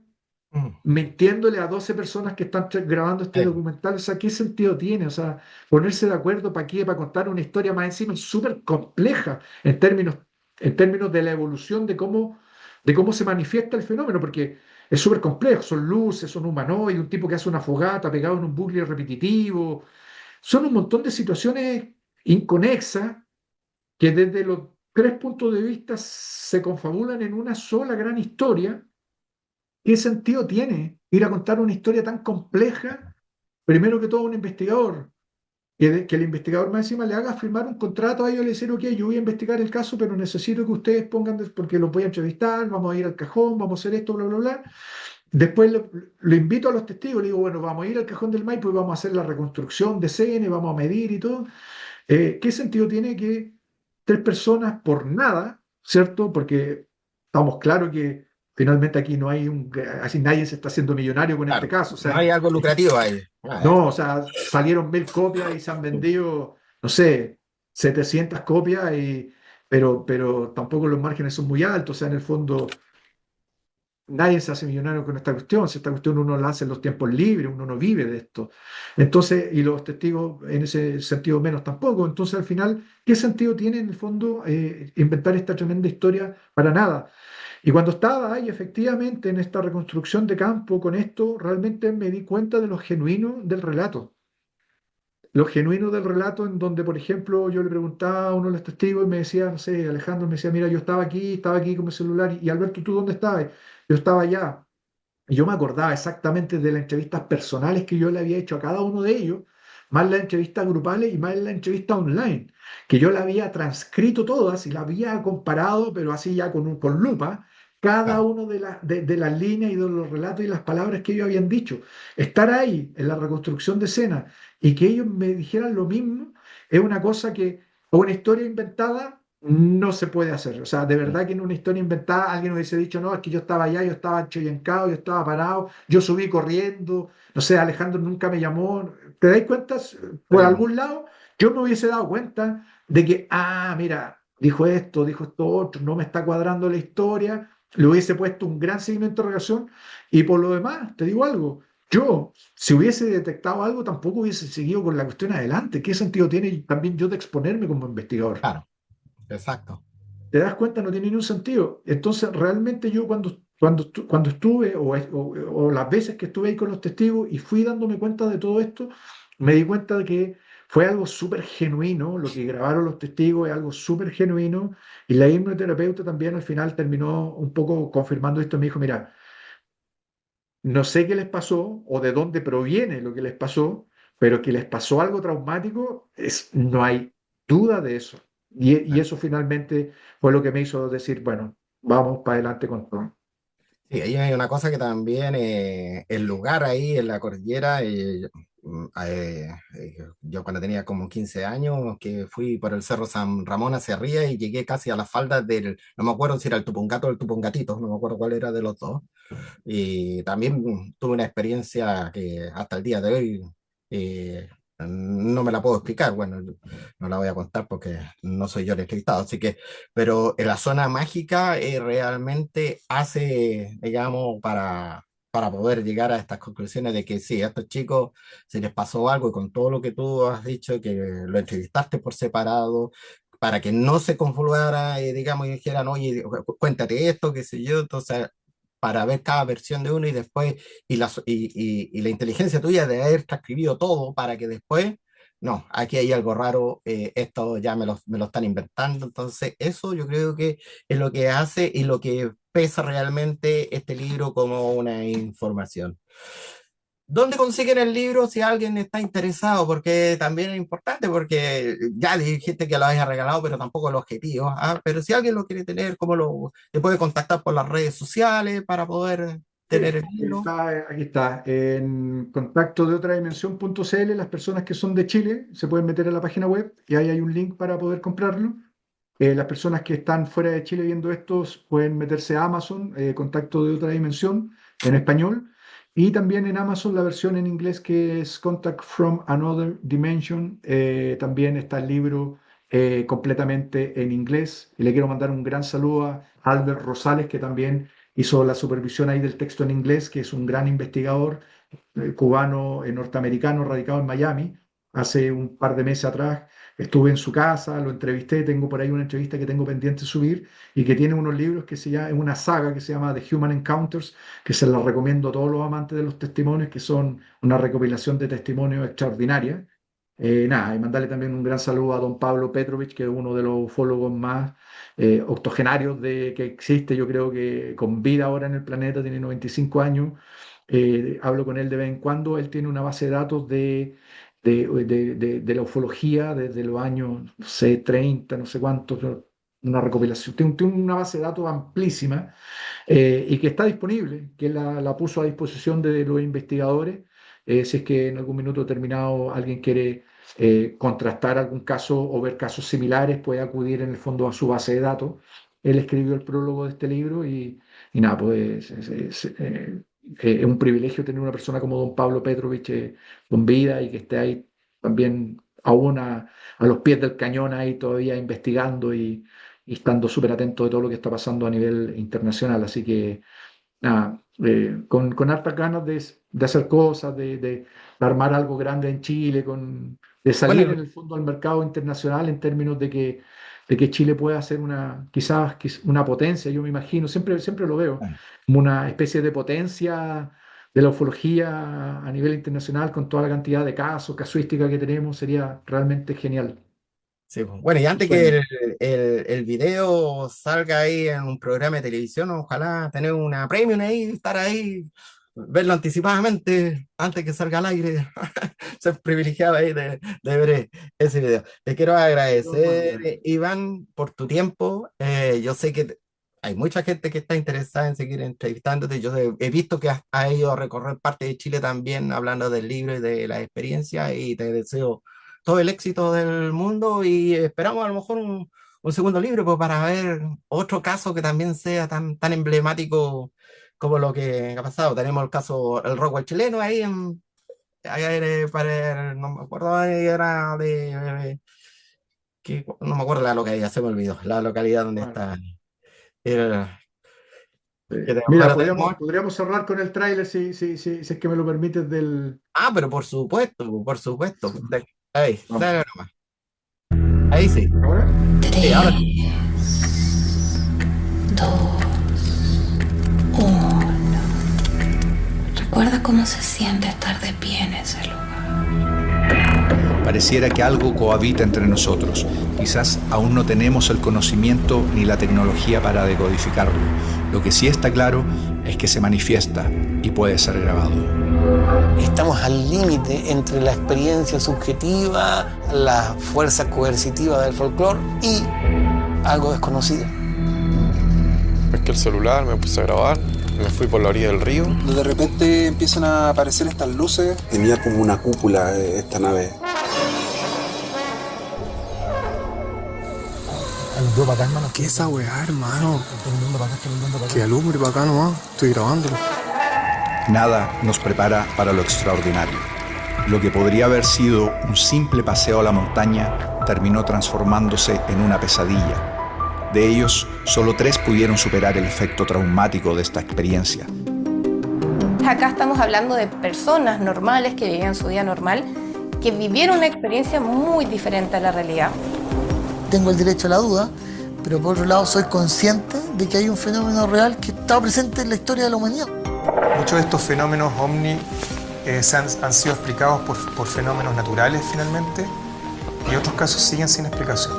mm, mintiéndole a 12 personas que están grabando este sí, documental. O sea, ¿qué sentido tiene? O sea, ponerse de acuerdo para qué, para contar una historia más encima súper compleja en términos de la evolución de cómo se manifiesta el fenómeno, porque es súper complejo. Son luces, son humanoides, un tipo que hace una fogata pegado en un bucle repetitivo. Son un montón de situaciones inconexas que desde los tres puntos de vista se confabulan en una sola gran historia. ¿Qué sentido tiene ir a contar una historia tan compleja, primero que todo a un investigador? Que el investigador más encima le haga firmar un contrato a ellos y le decir, ok, yo voy a investigar el caso, pero necesito que ustedes pongan, porque los voy a entrevistar, vamos a ir al cajón, vamos a hacer esto, bla, bla, bla. Después lo invito a los testigos, le digo, bueno, vamos a ir al cajón del Maipo y vamos a hacer la reconstrucción de escena, vamos a medir y todo. ¿Qué sentido tiene que tres personas por nada, ¿cierto? Porque estamos claros que finalmente aquí no hay así nadie se está haciendo millonario con este claro, caso. O no hay sea, algo lucrativo ahí. no, o sea, salieron 1.000 copias y se han vendido, no sé, 700 copias, pero tampoco los márgenes son muy altos. O sea, en el fondo nadie se hace millonario con esta cuestión. Si esta cuestión uno la hace en los tiempos libres, uno no vive de esto. Entonces, y los testigos en ese sentido menos tampoco. Entonces, al final, ¿qué sentido tiene en el fondo inventar esta tremenda historia? Para nada. Y cuando estaba ahí efectivamente en esta reconstrucción de campo con esto, realmente me di cuenta de lo genuino del relato. Lo genuino del relato en donde, por ejemplo, yo le preguntaba a uno de los testigos y me decía, no sé, Alejandro me decía, mira, yo estaba aquí con mi celular y Alberto, ¿tú dónde estabas? Yo estaba allá. Y yo me acordaba exactamente de las entrevistas personales que yo le había hecho a cada uno de ellos, más las entrevistas grupales y más la entrevista online, que yo la había transcrito todas y la había comparado, pero así ya con lupa, cada Claro, uno de las líneas y de los relatos y las palabras que ellos habían dicho. Estar ahí en la reconstrucción de escena y que ellos me dijeran lo mismo es una cosa que, o una historia inventada, no se puede hacer. O sea, de mm, verdad que en una historia inventada alguien hubiese dicho, no, es que yo estaba allá, yo estaba choyencado, yo estaba parado, yo subí corriendo, no sé, Alejandro nunca me llamó. ¿Te das cuenta? Por sí, algún lado, yo me hubiese dado cuenta de que, ah, mira, dijo esto otro, no me está cuadrando la historia, le hubiese puesto un gran signo de interrogación y por lo demás, te digo algo. Yo, si hubiese detectado algo, tampoco hubiese seguido con la cuestión adelante. ¿Qué sentido tiene también yo de exponerme como investigador? claro, exacto. ¿Te das cuenta? No tiene ningún sentido. Entonces, realmente yo cuando estuve o las veces que estuve ahí con los testigos y fui dándome cuenta de todo esto, me di cuenta de que fue algo súper genuino, lo que grabaron los testigos es algo súper genuino y la hipnoterapeuta también al final terminó un poco confirmando esto. Me dijo, mira, no sé qué les pasó o de dónde proviene lo que les pasó, pero que les pasó algo traumático, no hay duda de eso. Y eso finalmente fue lo que me hizo decir, bueno, vamos para adelante con todo. Sí, ahí hay una cosa que también el lugar ahí en la cordillera, yo cuando tenía como 15 años, que fui por el Cerro San Ramón hacia arriba y llegué casi a las faldas del, no me acuerdo si era el Tupungato o el Tupungatito, no me acuerdo cuál era de los dos. Y también tuve una experiencia que hasta el día de hoy eh, no me la puedo explicar. Bueno, no la voy a contar porque no soy yo el entrevistado. Así que, pero en la zona mágica realmente hace, digamos, para poder llegar a estas conclusiones de que sí, a estos chicos se les pasó algo y con todo lo que tú has dicho, que lo entrevistaste por separado, para que no se confluara, digamos, y dijeran, oye, cuéntate esto, qué sé yo, entonces para ver cada versión de uno y después, y la inteligencia tuya de haber transcribido todo para que después, no, aquí hay algo raro, esto ya me lo están inventando, entonces eso yo creo que es lo que hace y lo que pesa realmente este libro como una información. ¿Dónde consiguen el libro si alguien está interesado? Porque también es importante, porque ya dijiste que lo habías regalado, pero tampoco el objetivo. ¿Ah? Pero si alguien lo quiere tener, ¿cómo te puede contactar por las redes sociales para poder tener el libro? Aquí está, en contacto de otra dimensión.cl, las personas que son de Chile se pueden meter a la página web y ahí hay un link para poder comprarlo. Las personas que están fuera de Chile viendo estos pueden meterse a Amazon, Contacto de otra dimensión, en español, y también en Amazon la versión en inglés que es Contact from Another Dimension. También está el libro completamente en inglés. Y le quiero mandar un gran saludo a Albert Rosales, que también hizo la supervisión ahí del texto en inglés, que es un gran investigador cubano, norteamericano, radicado en Miami, hace un par de meses atrás. Estuve en su casa, lo entrevisté, tengo por ahí una entrevista que tengo pendiente de subir y que tiene unos libros que se llama, es una saga que se llama The Human Encounters, que se la recomiendo a todos los amantes de los testimonios, que son una recopilación de testimonios extraordinaria. Nada, y mandarle también un gran saludo a don Pablo Petrovich, que es uno de los ufólogos más octogenarios que existe, yo creo que con vida ahora en el planeta, tiene 95 años. Hablo con él de vez en cuando, él tiene una base de datos de la ufología desde los años, no sé, 30, no sé cuántos, una recopilación, tiene una base de datos amplísima y que está disponible, que la puso a disposición de los investigadores. Si es que en algún minuto determinado alguien quiere contrastar algún caso o ver casos similares, puede acudir en el fondo a su base de datos. Él escribió el prólogo de este libro y nada, pues es un privilegio tener una persona como don Pablo Petrovich con vida y que esté ahí también aún a los pies del cañón ahí todavía investigando y estando súper atento de todo lo que está pasando a nivel internacional. Así que con hartas ganas de hacer cosas, de armar algo grande en Chile, de salir Bueno, en el fondo al mercado internacional en términos de que Chile pueda ser quizás una potencia, yo me imagino, siempre lo veo, como una especie de potencia de la ufología a nivel internacional con toda la cantidad de casos, casuística que tenemos, sería realmente genial. sí, pues. Bueno, y Un antes que sueño. el video salga ahí en un programa de televisión, ojalá tener una premium ahí, estar ahí, verlo anticipadamente, antes que salga al aire, ser privilegiado ahí de ver ese video. Te quiero De todas agradecer, maneras. Iván, por tu tiempo. Yo sé que hay mucha gente que está interesada en seguir entrevistándote. Yo he visto que has ido a recorrer parte de Chile también, hablando del libro y de la experiencia, y te deseo todo el éxito del mundo y esperamos a lo mejor un segundo libro pues, para ver otro caso que también sea tan emblemático como lo que ha pasado. Tenemos el caso, el Rockwell chileno ahí no me acuerdo, ahí era no me acuerdo la localidad, se me olvidó, la localidad donde Bueno, está. El, mira, pero podríamos cerrar con el tráiler si es que me lo permites pero por supuesto. Sí. Ahí, Vamos. dale nomás. Ahí sí. ¿Ahora? Sí, ahora sí. 2, 1. Recuerda cómo se siente estar de pie en ese lugar. Pareciera que algo cohabita entre nosotros. Quizás aún no tenemos el conocimiento ni la tecnología para decodificarlo. Lo que sí está claro es que se manifiesta y puede ser grabado. Estamos al límite entre la experiencia subjetiva, la fuerza coercitiva del folclore y algo desconocido. Pesqué el celular, me puse a grabar, me fui por la orilla del río. De repente empiezan a aparecer estas luces. Tenía como una cúpula esta nave. ¿Alumbró para acá, hermano? ¿Qué es esa weá, hermano? Que alumbre para acá nomás, estoy grabándolo. Nada nos prepara para lo extraordinario. Lo que podría haber sido un simple paseo a la montaña terminó transformándose en una pesadilla. De ellos, solo 3 pudieron superar el efecto traumático de esta experiencia. Acá estamos hablando de personas normales que vivían su día normal, que vivieron una experiencia muy diferente a la realidad. Tengo el derecho a la duda, pero por otro lado soy consciente de que hay un fenómeno real que está presente en la historia de la humanidad. Muchos de estos fenómenos ovni han sido explicados por fenómenos naturales finalmente, y otros casos siguen sin explicación.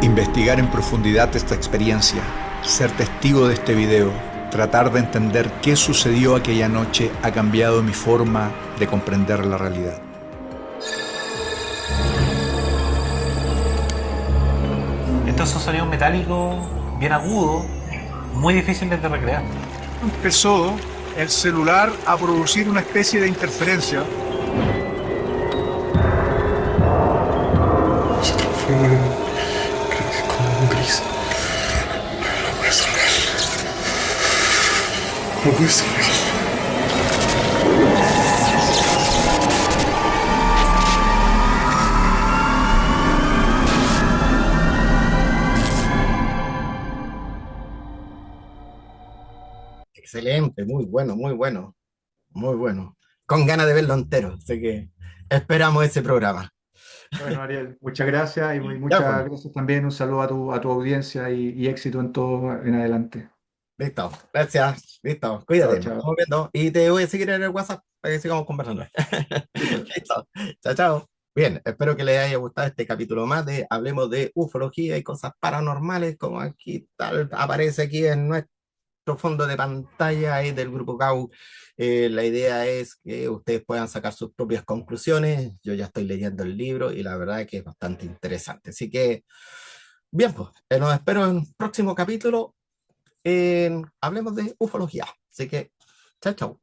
Investigar en profundidad esta experiencia, ser testigo de este video, tratar de entender qué sucedió aquella noche ha cambiado mi forma de comprender la realidad. Estos son sonidos metálicos bien agudos, muy difíciles de recrear. Empezó el celular a producir una especie de interferencia. Creo que es como un gris. No puede ser real. No puede ser real. Excelente, muy bueno, muy bueno, muy bueno. Con ganas de verlo entero, así que esperamos ese programa. Bueno, Ariel, muchas gracias y Ya, muchas pues, gracias también. Un saludo a tu audiencia y éxito en todo en adelante. listo, gracias, listo, Chao, cuídate, nos chao. estamos viendo y te voy a seguir en el WhatsApp para que sigamos conversando. Listo, chao, chao. Bien, espero que les haya gustado este capítulo más de Hablemos de Ufología y cosas paranormales, como aquí tal aparece aquí en nuestro fondo de pantalla ahí del Grupo CAU. La idea es que ustedes puedan sacar sus propias conclusiones. Yo ya estoy leyendo el libro y la verdad es que es bastante interesante. Así que, bien, pues, nos espero en un próximo capítulo. Hablemos de ufología. Así que, chao, chao.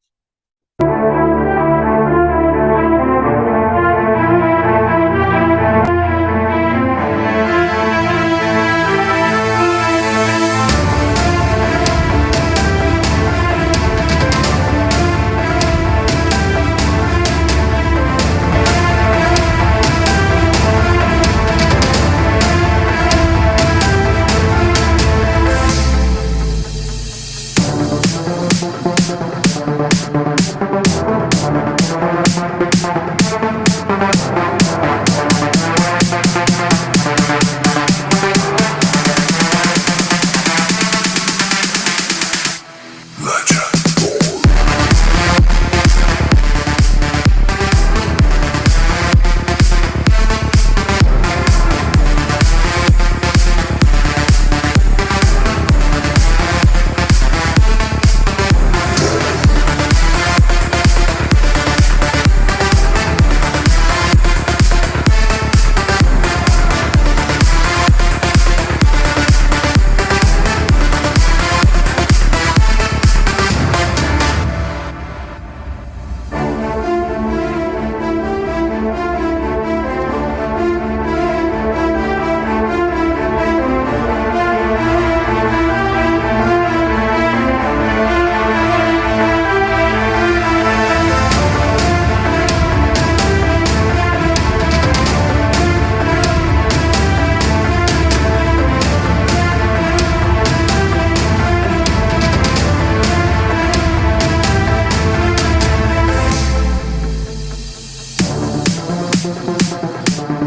Thank you.